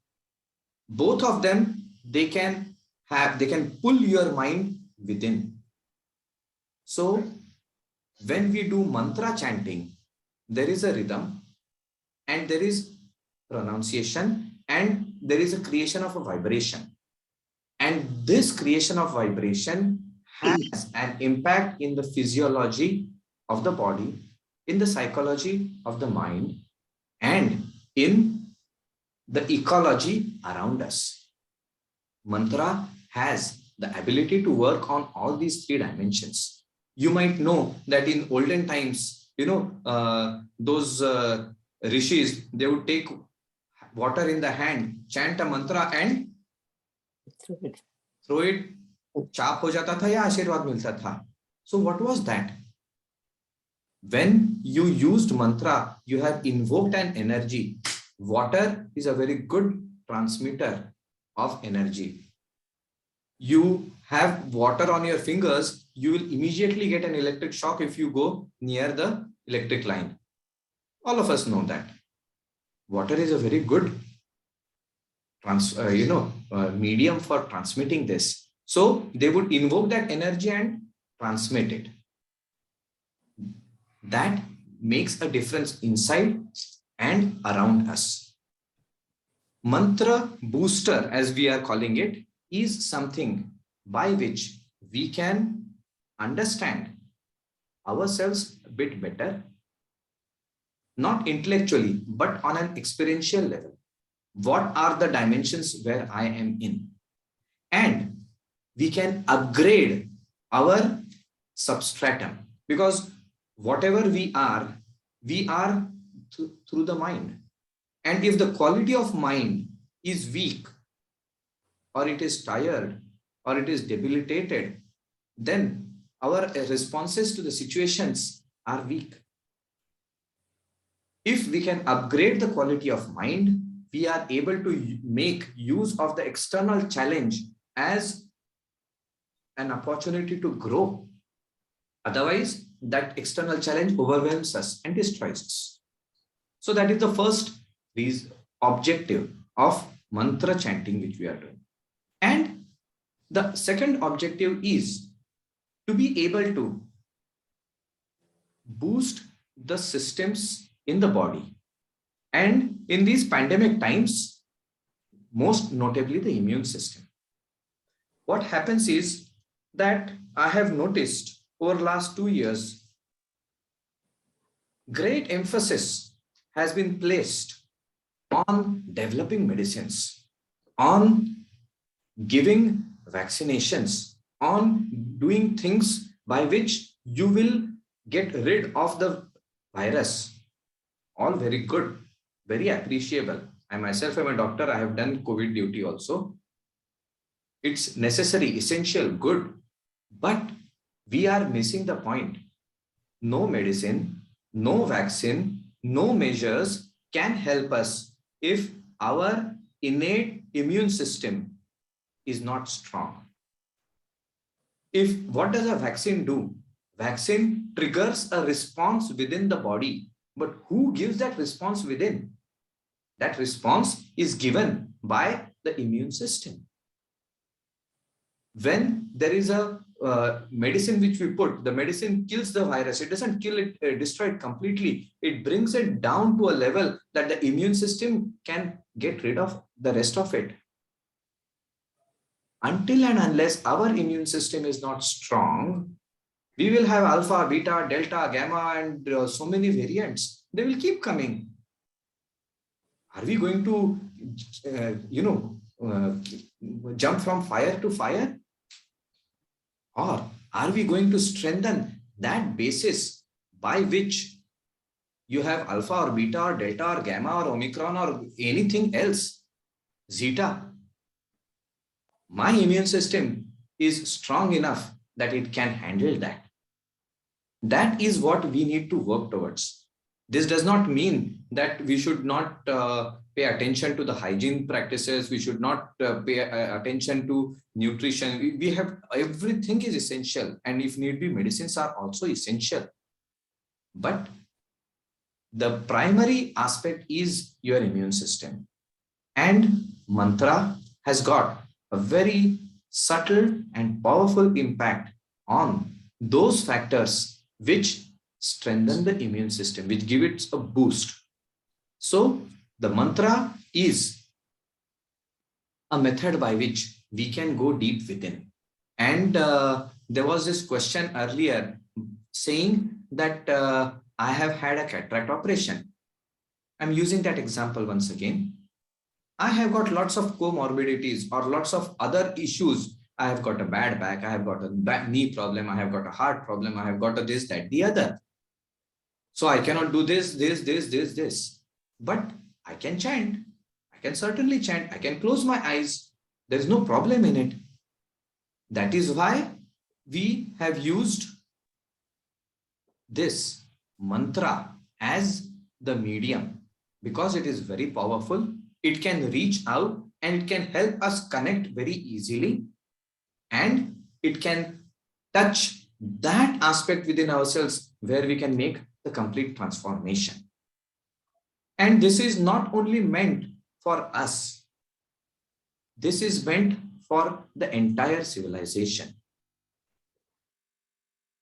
Both of them, they can pull your mind within. So when we do mantra chanting, there is a rhythm and there is pronunciation and there is a creation of a vibration. And this creation of vibration has an impact in the physiology of the body, in the psychology of the mind, and in the ecology around us. Mantra has the ability to work on all these 3 dimensions. You might know that in olden times, those rishis, they would take water in the hand, chant a mantra and throw it, चाप हो जाता था या आशीर्वाद मिलता था. So what was that? When you used mantra, you have invoked an energy. Water is a very good transmitter of energy. You have water on your fingers, you will immediately get an electric shock if you go near the electric line. All of us know that. Water is a very good medium for transmitting this. So they would invoke that energy and transmit it. That makes a difference inside and around us. Mantra booster, as we are calling it, is something by which we can understand ourselves a bit better, not intellectually, but on an experiential level. What are the dimensions where I am in? And we can upgrade our substratum, because whatever we are through the mind. And if the quality of mind is weak, or it is tired, or it is debilitated, then our responses to the situations are weak. If we can upgrade the quality of mind, we are able to make use of the external challenge as an opportunity to grow. Otherwise, that external challenge overwhelms us and destroys us. So that is the first objective of mantra chanting which we are doing. And the second objective is to be able to boost the systems in the body. And in these pandemic times, most notably the immune system. What happens is that I have noticed over the last 2 years, great emphasis has been placed on developing medicines, on giving vaccinations, on doing things by which you will get rid of the virus. All very good, very appreciable. I myself am a doctor. I have done COVID duty also. It's necessary, essential, good. But we are missing the point. No medicine, no vaccine, no measures can help us if our innate immune system is not strong. What does a vaccine do? Vaccine triggers a response within the body. But who gives that response within? That response is given by the immune system. When there is a medicine which we put, the medicine kills the virus. It doesn't kill it, destroy it completely. It brings it down to a level that the immune system can get rid of the rest of it. Until and unless our immune system is not strong, we will have alpha, beta, delta, gamma, and so many variants. They will keep coming. Are we going to, jump from fire to fire? Or are we going to strengthen that basis by which you have alpha or beta or delta or gamma or omicron or anything else, zeta? My immune system is strong enough that it can handle that. That is what we need to work towards. This does not mean that we should not pay attention to the hygiene practices. We should not pay attention to nutrition. We have, everything is essential. And if need be, medicines are also essential. But the primary aspect is your immune system. And mantra has got a very subtle and powerful impact on those factors which strengthen the immune system, which give it a boost. So the mantra is a method by which we can go deep within. And there was this question earlier saying that I have had a cataract operation. I'm using that example once again. I have got lots of comorbidities or lots of other issues. I have got a bad back, I have got a knee problem, I have got a heart problem, I have got a this, that, the other. So I cannot do this, this. But I can chant. I can certainly chant. I can close my eyes. There is no problem in it. That is why we have used this mantra as the medium, because it is very powerful. It can reach out and it can help us connect very easily, and it can touch that aspect within ourselves where we can make the complete transformation. And this is not only meant for us, this is meant for the entire civilization.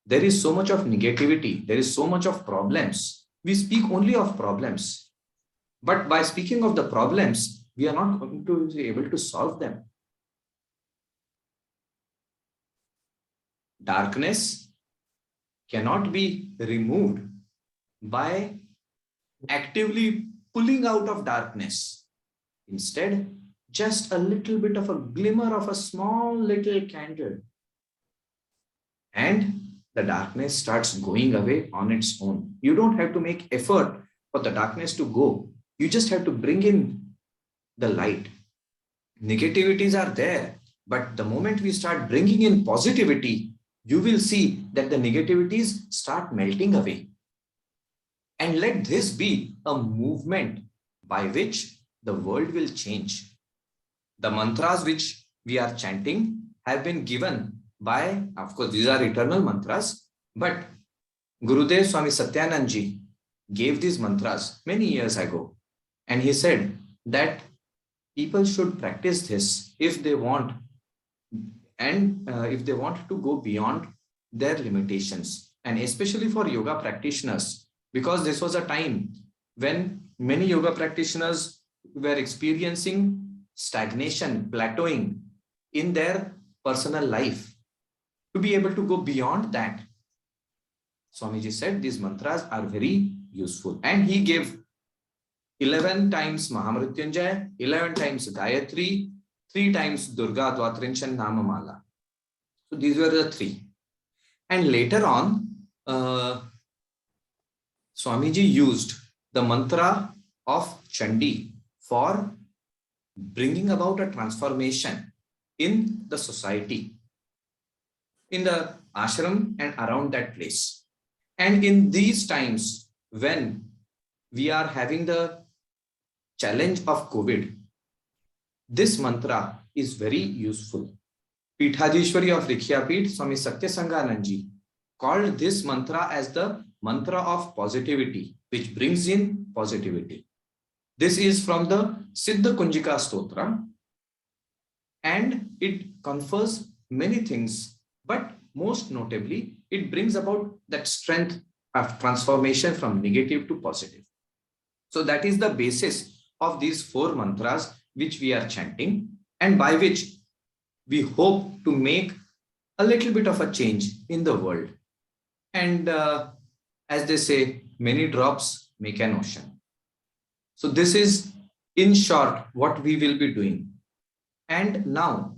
There is so much of negativity, there is so much of problems. We speak only of problems. But by speaking of the problems, we are not going to be able to solve them. Darkness cannot be removed by actively pulling out of darkness. Instead, just a little bit of a glimmer of a small little candle, and the darkness starts going away on its own. You don't have to make effort for the darkness to go. You just have to bring in the light. Negativities are there, but the moment we start bringing in positivity, you will see that the negativities start melting away. And let this be a movement by which the world will change. The mantras which we are chanting have been given by, of course, these are eternal mantras, but Gurudev Swami Satyanand Ji gave these mantras many years ago. And he said that people should practice this if they want, and if they want to go beyond their limitations, and especially for yoga practitioners, because this was a time when many yoga practitioners were experiencing stagnation, plateauing in their personal life. To be able to go beyond that, Swamiji said these mantras are very useful. And he gave 11 times Mahamrityunjay, 11 times Gayatri, 3 times Durga Dvatrinchan Namamala. So these were the 3. And later on, Swamiji used the mantra of Chandi for bringing about a transformation in the society, in the ashram and around that place. And in these times when we are having the challenge of COVID, this mantra is very useful. Peethadishwari of Rikhyapeeth, Swami Satyasanganandji, called this mantra as the mantra of positivity, which brings in positivity. This is from the Siddha Kunjika Stotra, and it confers many things, but most notably, it brings about that strength of transformation from negative to positive. So that is the basis of these 4 mantras which we are chanting, and by which we hope to make a little bit of a change in the world. And as they say, many drops make an ocean. So this is, in short, what we will be doing. And now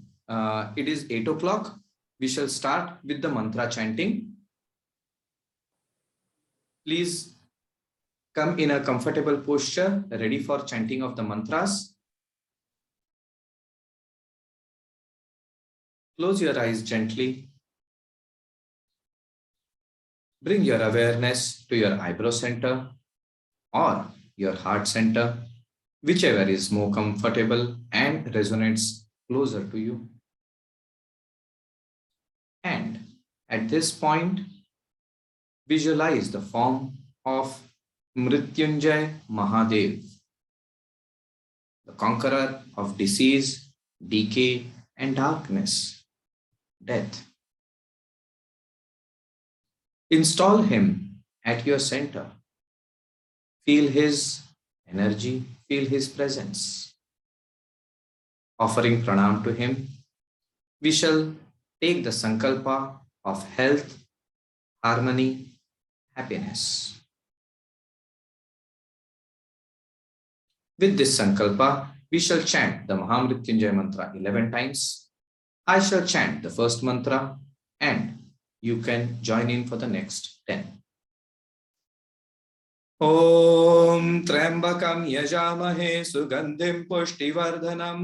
it is 8 o'clock. We shall start with the mantra chanting. Please come in a comfortable posture, ready for chanting of the mantras. Close your eyes gently. Bring your awareness to your eyebrow center or your heart center, whichever is more comfortable and resonates closer to you. And at this point, visualize the form of Mrityunjay Mahadev, the conqueror of disease, decay, and darkness, death. Install him at your center. Feel his energy, feel his presence. Offering pranam to him, we shall take the sankalpa of health, harmony, happiness. With this sankalpa, we shall chant the Mahamrityunjay mantra 11 times. I shall chant the first mantra, and you can join in for the next 10. ॐ त्र्यम्बकं यजामहे सुगन्धिं पुष्टिवर्धनम्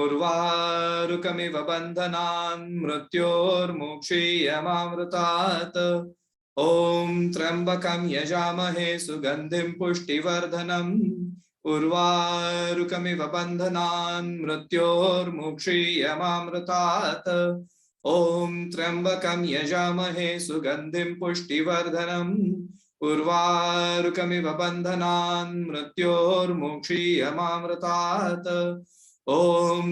उर्वारुकमिव बन्धनान् मृत्योर्मुक्षीयमामृतात् ॐ त्र्यम्बकं यजामहे सुगन्धिं पुष्टिवर्धनम् उर्वारुकमिव बन्धनान् मृत्योर्मुक्षीयमामृतात् ॐ त्र्यम्बकं यजामहे सुगन्धिं पुष्टिवर्धनम् उर्वारुकमिव बन्धनान् मृत्योर्मुक्षीयमामृतात् ॐ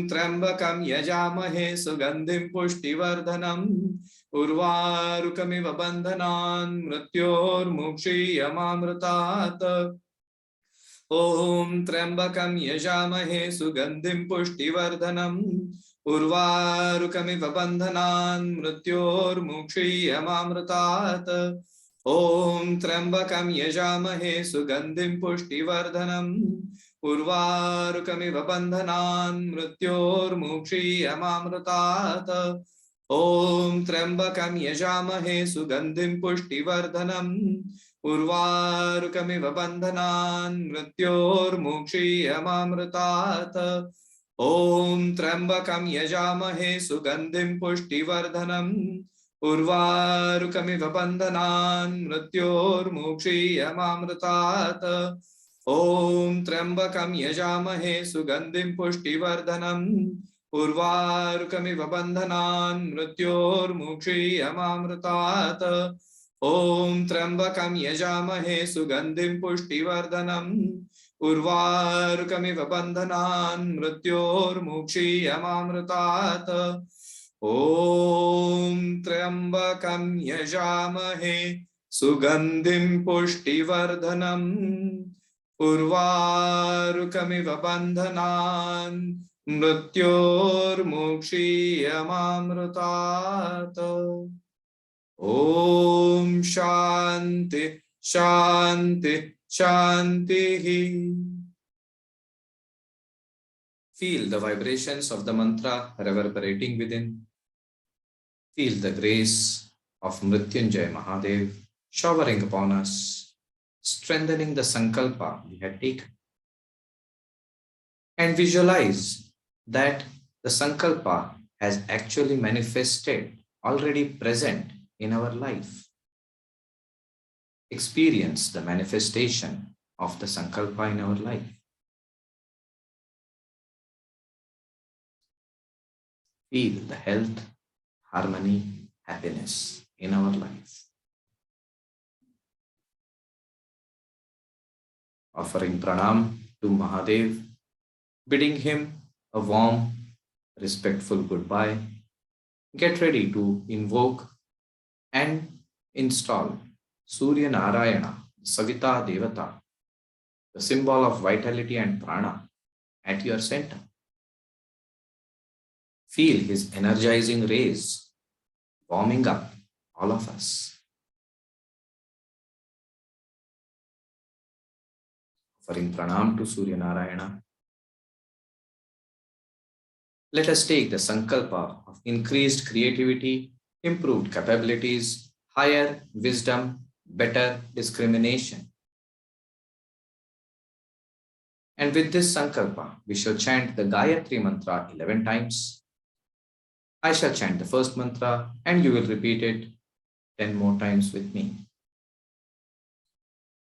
त्र्यम्बकं यजामहे सुगन्धिं पुष्टिवर्धनम् उर्वारुकमिव बन्धनान् मृत्योर्मुक्षीयमामृतात् ॐ त्र्यम्बकं यजामहे सुगन्धिं पुष्टिवर्धनम् उर्वारुकमिव बन्धनान् मृत्योर्मुक्षीयमामृतात् ॐ त्र्यम्बकं यजामहे सुगन्धिं पुष्टिवर्धनम् उर्वारुकमिव बन्धनान् मृत्योर्मुक्षीयमामृतात् ॐ त्र्यम्बकं यजामहे सुगन्धिं पुष्टिवर्धनम् उर्वारुकमिव बन्धनान् मृत्योर्मुक्षीयमामृतात् ॐ त्र्यम्बकं यजामहे सुगन्धिं पुष्टिवर्धनम् उर्वारुकमिव बन्धनान् मृत्योर्मुक्षीयमामृतात् ॐ त्र्यम्बकं यजामहे सुगन्धिं पुष्टिवर्धनम् उर्वारुकमिव बन्धनान् मृत्योर्मुक्षीयमामृतात् ॐ त्र्यम्बकं यजामहे सुगन्धिं पुष्टिवर्धनम् उर्वारुकमिव बन्धनान् मृत्योर्मुक्षीयमामृतात् ॐ त्र्यम्बकं यजामहे सुगन्धिं पुष्टिवर्धनम् उर्वारुकमिव बन्धनान् मृत्योर्मुक्षीयमामृतात् ॐ शान्ति शान्ति शान्तिः. Feel the vibrations of the mantra reverberating within. Feel the grace of Mrityunjay Mahadev showering upon us, strengthening the sankalpa we had taken. And visualize that the sankalpa has actually manifested, already present in our life. Experience the manifestation of the sankalpa in our life. Feel the health, harmony, happiness in our life. Offering pranam to Mahadev, bidding him a warm, respectful goodbye. Get ready to invoke and install Surya Narayana, Savita Devata, the symbol of vitality and prana, at your center. Feel his energizing rays warming up all of us. Offering pranam to Surya Narayana. Let us take the sankalpa of increased creativity, improved capabilities, higher wisdom, better discrimination. And with this sankalpa, we shall chant the Gayatri Mantra 11 times. I shall chant the first mantra and you will repeat it 10 more times with me.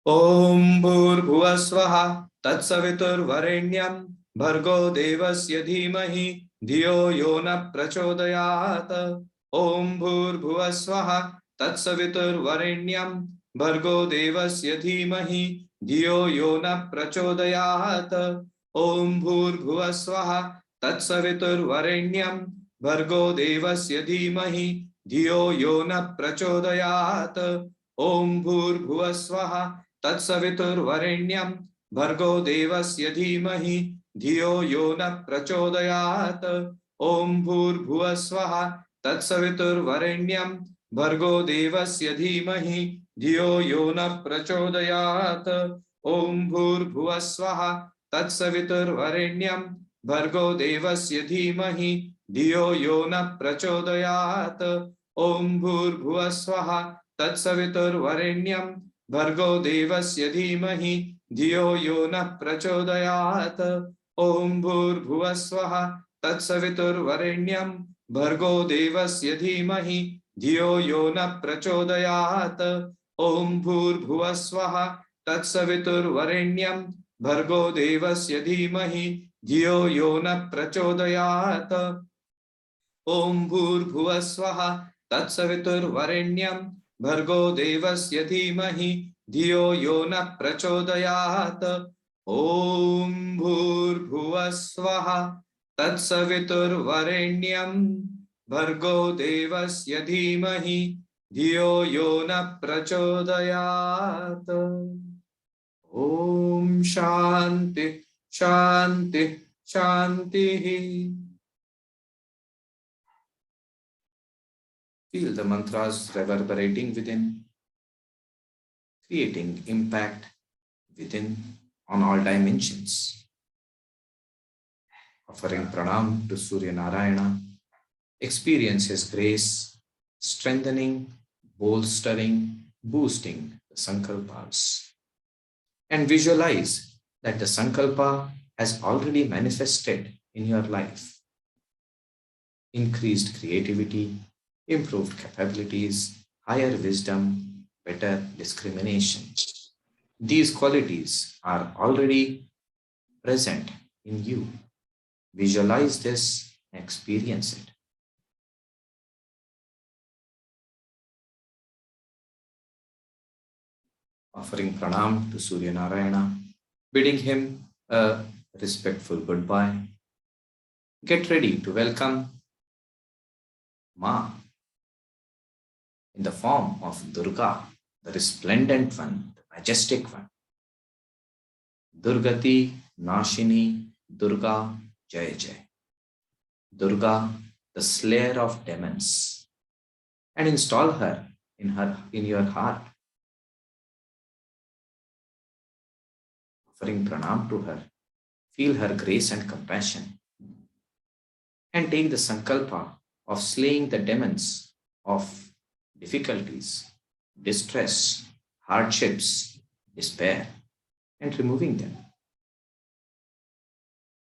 Om Bhurbhuvasvaha Tatsaviturvarenyam Bhargo Devasya Dhimahi Dhiyo Yona Prachodayat. Om Bhurbhuvasvaha Tatsaviturvarenyam Bhargo Devasya Dhimahi Dhiyo Yona Prachodayat. Om Bhurbhuvasvaha Tatsaviturvarenyam Bhargo Devasya Dhimahi Dhiyo Yona Prachodayat. Om Bhurbhuvasvaha Tatsaviturvarenyam Bhargo Devasya Dhimahi Dhiyo Yona Prachodayat. Om Bhurbhuvasvaha Tatsaviturvarenyam Bhargo Devasya Dhimahi Dhiyo Yona Prachodayat. Om Bhurbhuvasvaha Tatsaviturvarenyam Bhargo Devasya Dhimahi Dhiyo Yona Prachodayat. Om Bhurbhuvasvaha Tatsaviturvarenyam भर्गो देवस्य धीमहि धियो यो नः प्रचोदयात्। ओम भूर्भुवः स्वः तत्सवितुर्वरेण्यं भर्गो देवस्य धीमहि धियो यो नः प्रचोदयात्। ओम भूर्भुवः स्वः तत्सवितुर्वरेण्यं भर्गो देवस्य धीमहि धियो यो नः प्रचोदयात्। ओम भूर्भुवः स्वः तत्सवितुर्वरेण्यं भर्गो देवस्य धीमहि धियो यो नः प्रचोदयात्। ओम भूर्भुवः स्वः तत्सवितुर्वरेण्यं भर्गो देवस्य धीमहि धियो यो नः प्रचोदयात्। ओम शांति शांति शांति। Feel the mantras reverberating within, creating impact within on all dimensions. Offering pranam to Surya Narayana, experience his grace, strengthening, bolstering, boosting the sankalpas. And visualize that the sankalpa has already manifested in your life. Increased creativity, improved capabilities, higher wisdom, better discrimination. These qualities are already present in you. Visualize this and experience it. Offering pranam to Surya Narayana, bidding him a respectful goodbye. Get ready to welcome Ma in the form of Durga, the resplendent one, the majestic one. Durgati Nashini Durga Jai Jai. Durga, the slayer of demons. And install her in your heart. Offering pranam to her, feel her grace and compassion. And take the sankalpa of slaying the demons of difficulties, distress, hardships, despair, and removing them.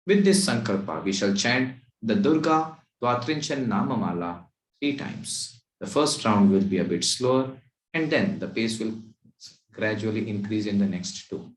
With this sankalpa, we shall chant the Durga Dvatrinchan Namamala 3 times. The first round will be a bit slower, and then the pace will gradually increase in the next 2.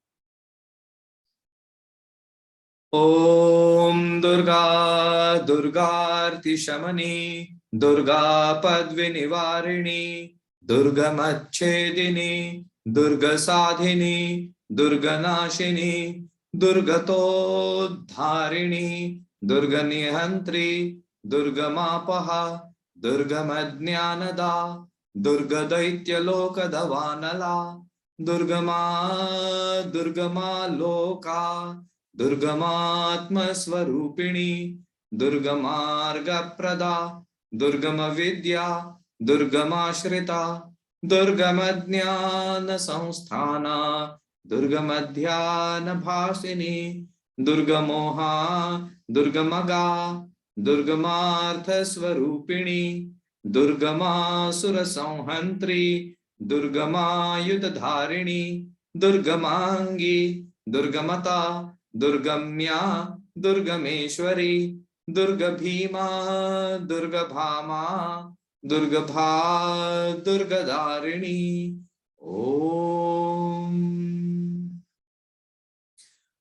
Om Durga Durgarti Shamani Durga Padvinivarini Durga Machedini Durga Sadhini Durga Nashini Durgato Dharini Durga Nihantri Durga Mapaha Durga Madnyanada Durga Daitya Lokadavanala Durga Ma Loka Durgamatma Swarupini, Durgamarga Prada, Durgama Vidya, Durgamashrita, Durgamadnyana Samsthana, Durgamadhyana Bhasini, Durgamoha, Durgamaga, Durgamartha Swarupini, Durgamasura Samhantri, Durgamayudharini, Durgamangi, Durgamata, Durgamya, Durgameshwari, Durga Bhima, Durga Bhama, Durga Bha, Durga Dharini.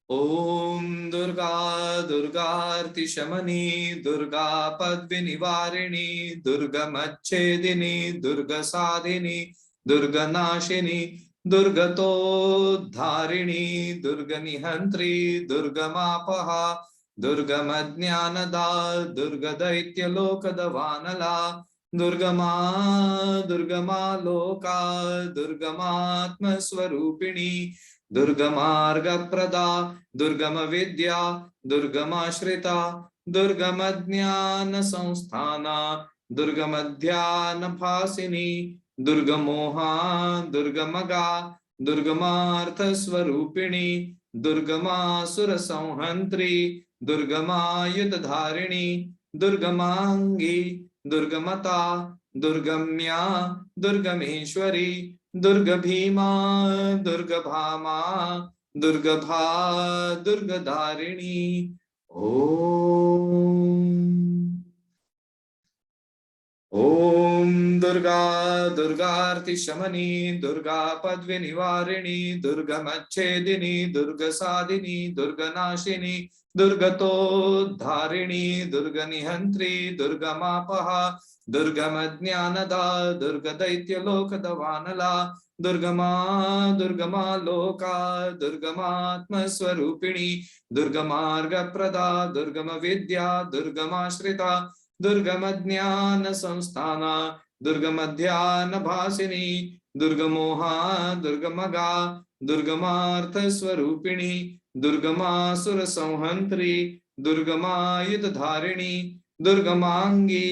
Om Durga Durgarti Shamani, Durga Padvinivarini, Durga Machedini, Durga Sadhini, Durga Nashini, Durgato Dharini, Durga Nihantri, Durga Mapaha, Durga Madnyanada, Durga Daitya Lokadavanala, Durga Ma Loka, Durga Matma Swarupini, Durga Marga Prada, Durga Vidya, Durga Mashrita, Durga Madnyana Samsthana, Durga Madhyana Bhasini, Durga Moha, Durga Maga, Durga Martha Swarupini, Durga Masura Samhantri, Durga Mayudharini, Durga Mangi, Durga Mata, Durga Mya, Durga Meshwari, Durga Bhima, Durga Bhama, Durga Bha, Durga Dharini. Om Durga, Durga Arti Shamani, Durga Padvi Nivarini, Durga Machedini, Durga Sadini, Durga Nashini, Durga To Dharini, Durga Nihantri, Durga Mapaha, Durga Madhyanada, Durga Daitya Loka Davanala, Durga Ma Loka, Durga Ma Atma Swarupini, Durga Marga Prada, Durga Ma Vidya, Durga Ma Shrita, दुर्गमज्ञान संस्थाना दुर्गमध्यान भासिनी दुर्गमोहा दुर्गमगा दुर्गमार्थ स्वरूपिणी दुर्गमासुर संहंत्री दुर्गमायुध धारिणी दुर्गमांगी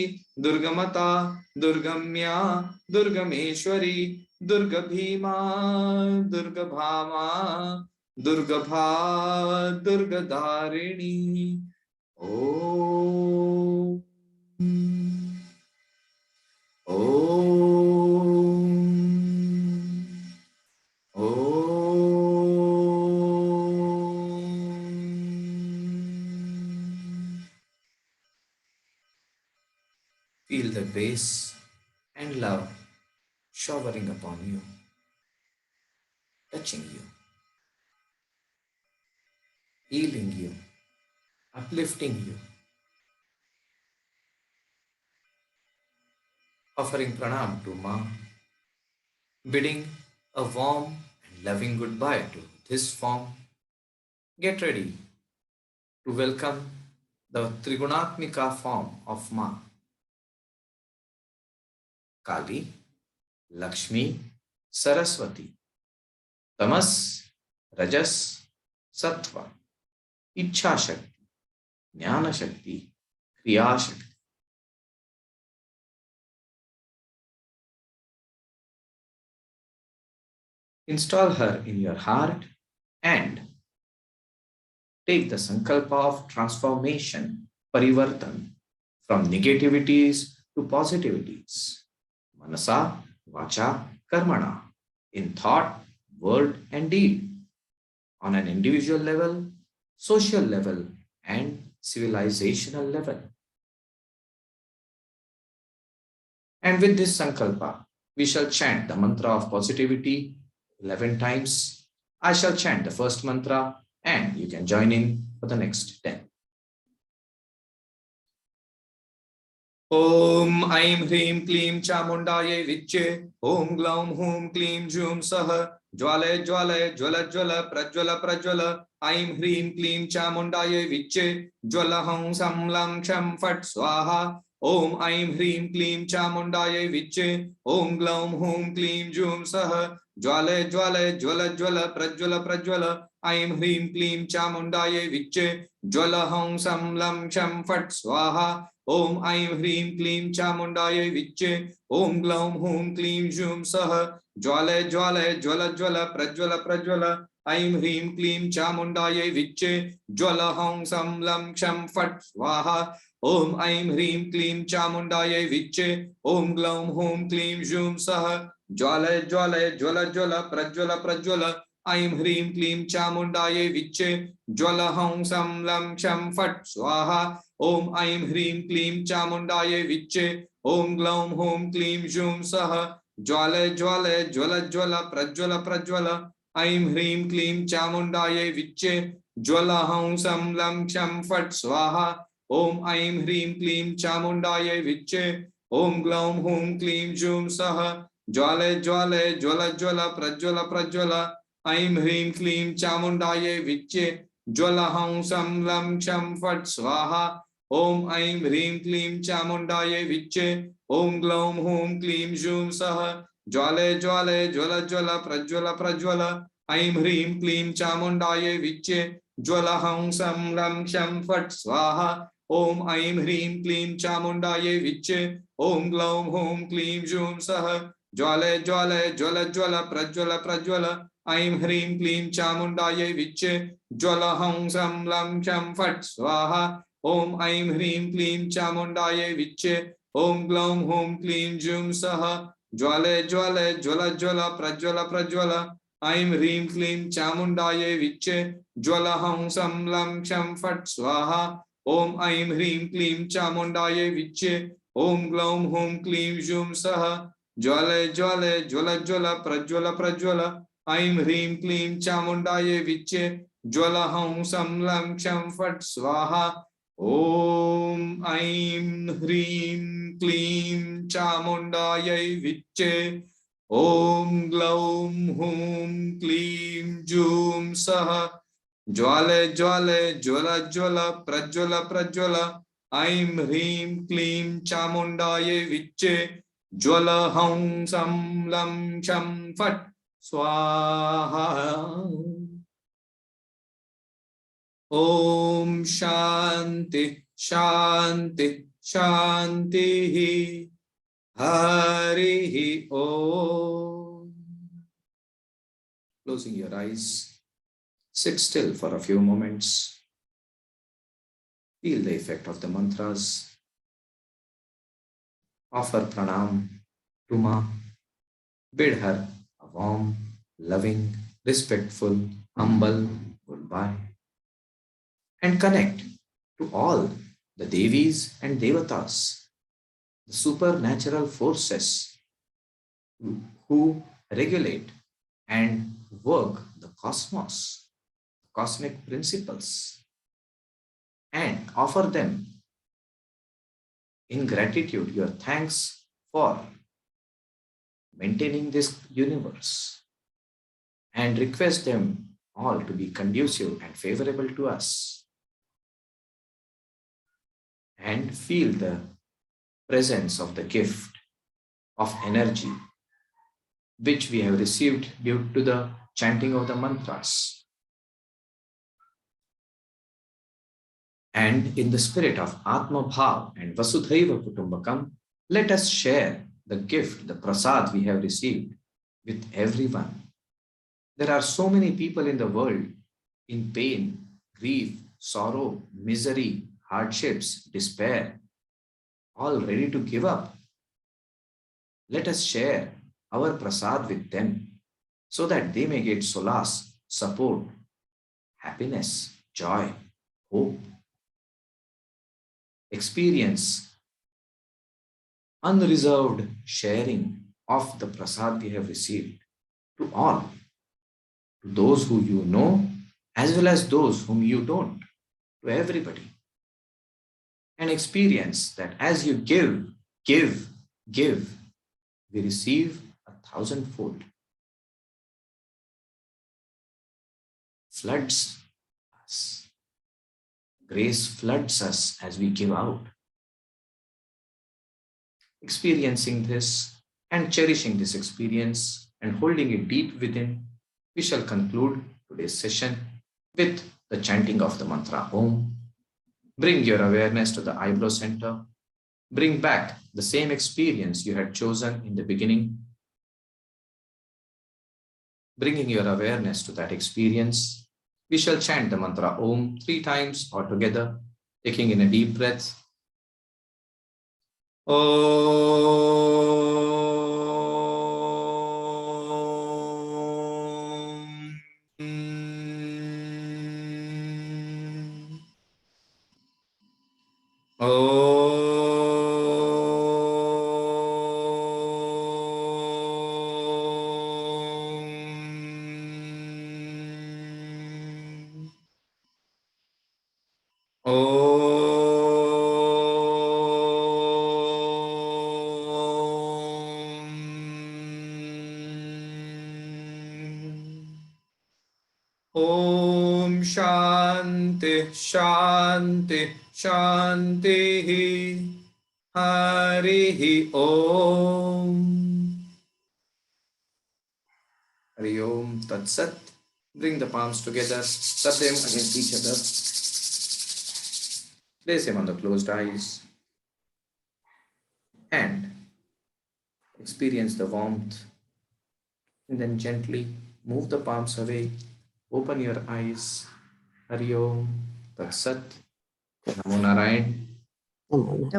दुर्गमता दुर्गम्या दुर्गमेश्वरी दुर्ग भीमा दुर्ग भामा दुर्ग भा दुर्ग धारिणी ओ Feel the grace and love showering upon you, touching you, healing you, uplifting you, offering pranam to Ma, bidding a warm and loving goodbye to this form. Get ready to welcome the Trigunatmika form of Ma. Kali, Lakshmi, Saraswati, Tamas, Rajas, Sattva, Ichha Shakti, Jnana Shakti, Kriya Shakti. Install her in your heart and take the sankalpa of transformation, parivartan, from negativities to positivities. Manasa, Vacha, Karmana, in thought, word, and deed, on an individual level, social level, and civilizational level. And with this sankalpa, we shall chant the mantra of positivity 11 times. I shall chant the first mantra, and you can join in for the next 10. Om Aim Hrim Klim Chamundaye Viche Om Glaum Hum Klim Jum Saha Jwale Jwale Jwala Jwala Prajwala Prajwala Aim Hrim Klim Chamundaye Viche Jwala Hum Sam Lam Sham Fat Swaha Om Aim Hrim Klim Chamundaye Viche Om Glaum Hum Klim Jum Saha Jwale Jwale Jwala Jwala Prajwala Prajwala Aim Hrim Klim Chamundaye Viche Jwala Hum Sam Lam Sham Fat Swaha Om Aim Hrim Klim Chamundaye Viche Om Glaum Hum Klim Jum Saha Jwale Jwale Jwala Jwala Prajwala Prajwala Aim Hrim Klim Chamundaye Viche Jwala Hum Sam Lam Sham Fat Swaha Om Aim Hrim Klim Chamundaye Viche Om Glaum Hum Klim Jum Saha Jwale Jwale Jwala Jwala Prajwala Prajwala Aim Hrim Klim Chamundaye Viche Jwala Hum Sam Lam Sham Fat Swaha Om Aim Hrim Klim Chamundaye Viche Om Glaum Hum Klim Jum Saha Jwale Jwale Jwala Jwala Prajwala Prajwala Aim Hrim Klim Chamundaye Viche Jwala Hum Sam Lam Sham Fat Swaha Om Aim Hrim Klim Chamundaye Viche Om Glaum Hum Klim Jum Saha Jwale Jwale Jwala Jwala Prajwala Prajwala Aim Hrim Klim Chamundaye Viche Jwala Hum Sam Lam Sham Fat Swaha Om Aim Hrim Klim Chamundaye Viche Om Glaum Hum Klim Jum Saha Jwale Jwale Jwala Jwala Prajwala Prajwala Aim Hrim Klim Chamundaye Viche Jwala Hum Sam Lam Sham Fat Swaha Om Aim Hrim Klim Chamundaye Viche Om Glaum Hum Klim Jum Saha Jwale Jwale Jwala Jwala Prajwala Prajwala Aim Hrim Klim Chamundaye Viche Jwala Hum Sam Lam Sham Fat Swaha Om Aim Hrim Klim Chamundaye Viche Om Glaum Hum Klim Jum Saha Jwale Jwale Jwala Jwala Prajwala Prajwala. Aim Hrim Klim Chamundaye Viche. Jwala Hum Sam Lam Sham Fat Swaha. Om Aim Hrim Klim Chamundaye Viche. Om Glaum Hum Klim Jum Saha. Jwale Jwale Jwala Jwala Prajwala Prajwala. Aim Hrim Klim Chamundaye Viche. Jwala Hum Sam Lam Sham Fat Swaha. Om Aim Hrim Klim Chamundayai Viche. Om Glaum Hum Klim Jum Saha. Jwale Jwale Jwala Jwala Prajwala Prajwala. Aim Hrim Klim Chamundayai Viche. Jwala Hum Sam Lam Sham Fat Swaha. Om Shanti Shanti Shanti Hari Om. Closing your eyes, sit still for a few moments. Feel the effect of the mantras. Offer pranam to Ma. Bid her a warm, loving, respectful, humble goodbye. And connect to all the Devis and Devatas, the supernatural forces who regulate and work the cosmos, cosmic principles, and offer them in gratitude your thanks for maintaining this universe, and request them all to be conducive and favorable to us. And feel the presence of the gift of energy which we have received due to the chanting of the mantras. And in the spirit of Atma Bhav and Vasudhaiva Kutumbakam, let us share the gift, the prasad we have received with everyone. There are so many people in the world in pain, grief, sorrow, misery, hardships, despair, all ready to give up. Let us share our prasad with them so that they may get solace, support, happiness, joy, hope. Experience unreserved sharing of the prasad we have received to all, to those who you know as well as those whom you don't, to everybody. And experience that as you give, we receive 1,000-fold. Floods us. Grace floods us as we give out. Experiencing this and cherishing this experience and holding it deep within, we shall conclude today's session with the chanting of the mantra Om. Bring your awareness to the eyebrow center. Bring back the same experience you had chosen in the beginning. Bringing your awareness to that experience, we shall chant the mantra Om 3 times or together, taking in a deep breath. Om. Om Shanti Shanti Shanti Hari Om. Hari Om Tat Sat. Bring the palms together, rub them against each other. Place them on the closed eyes. And experience the warmth. And then gently move the palms away. Open your eyes. Hari Om Tat Sat. Namo Narayan. Namo Narayan.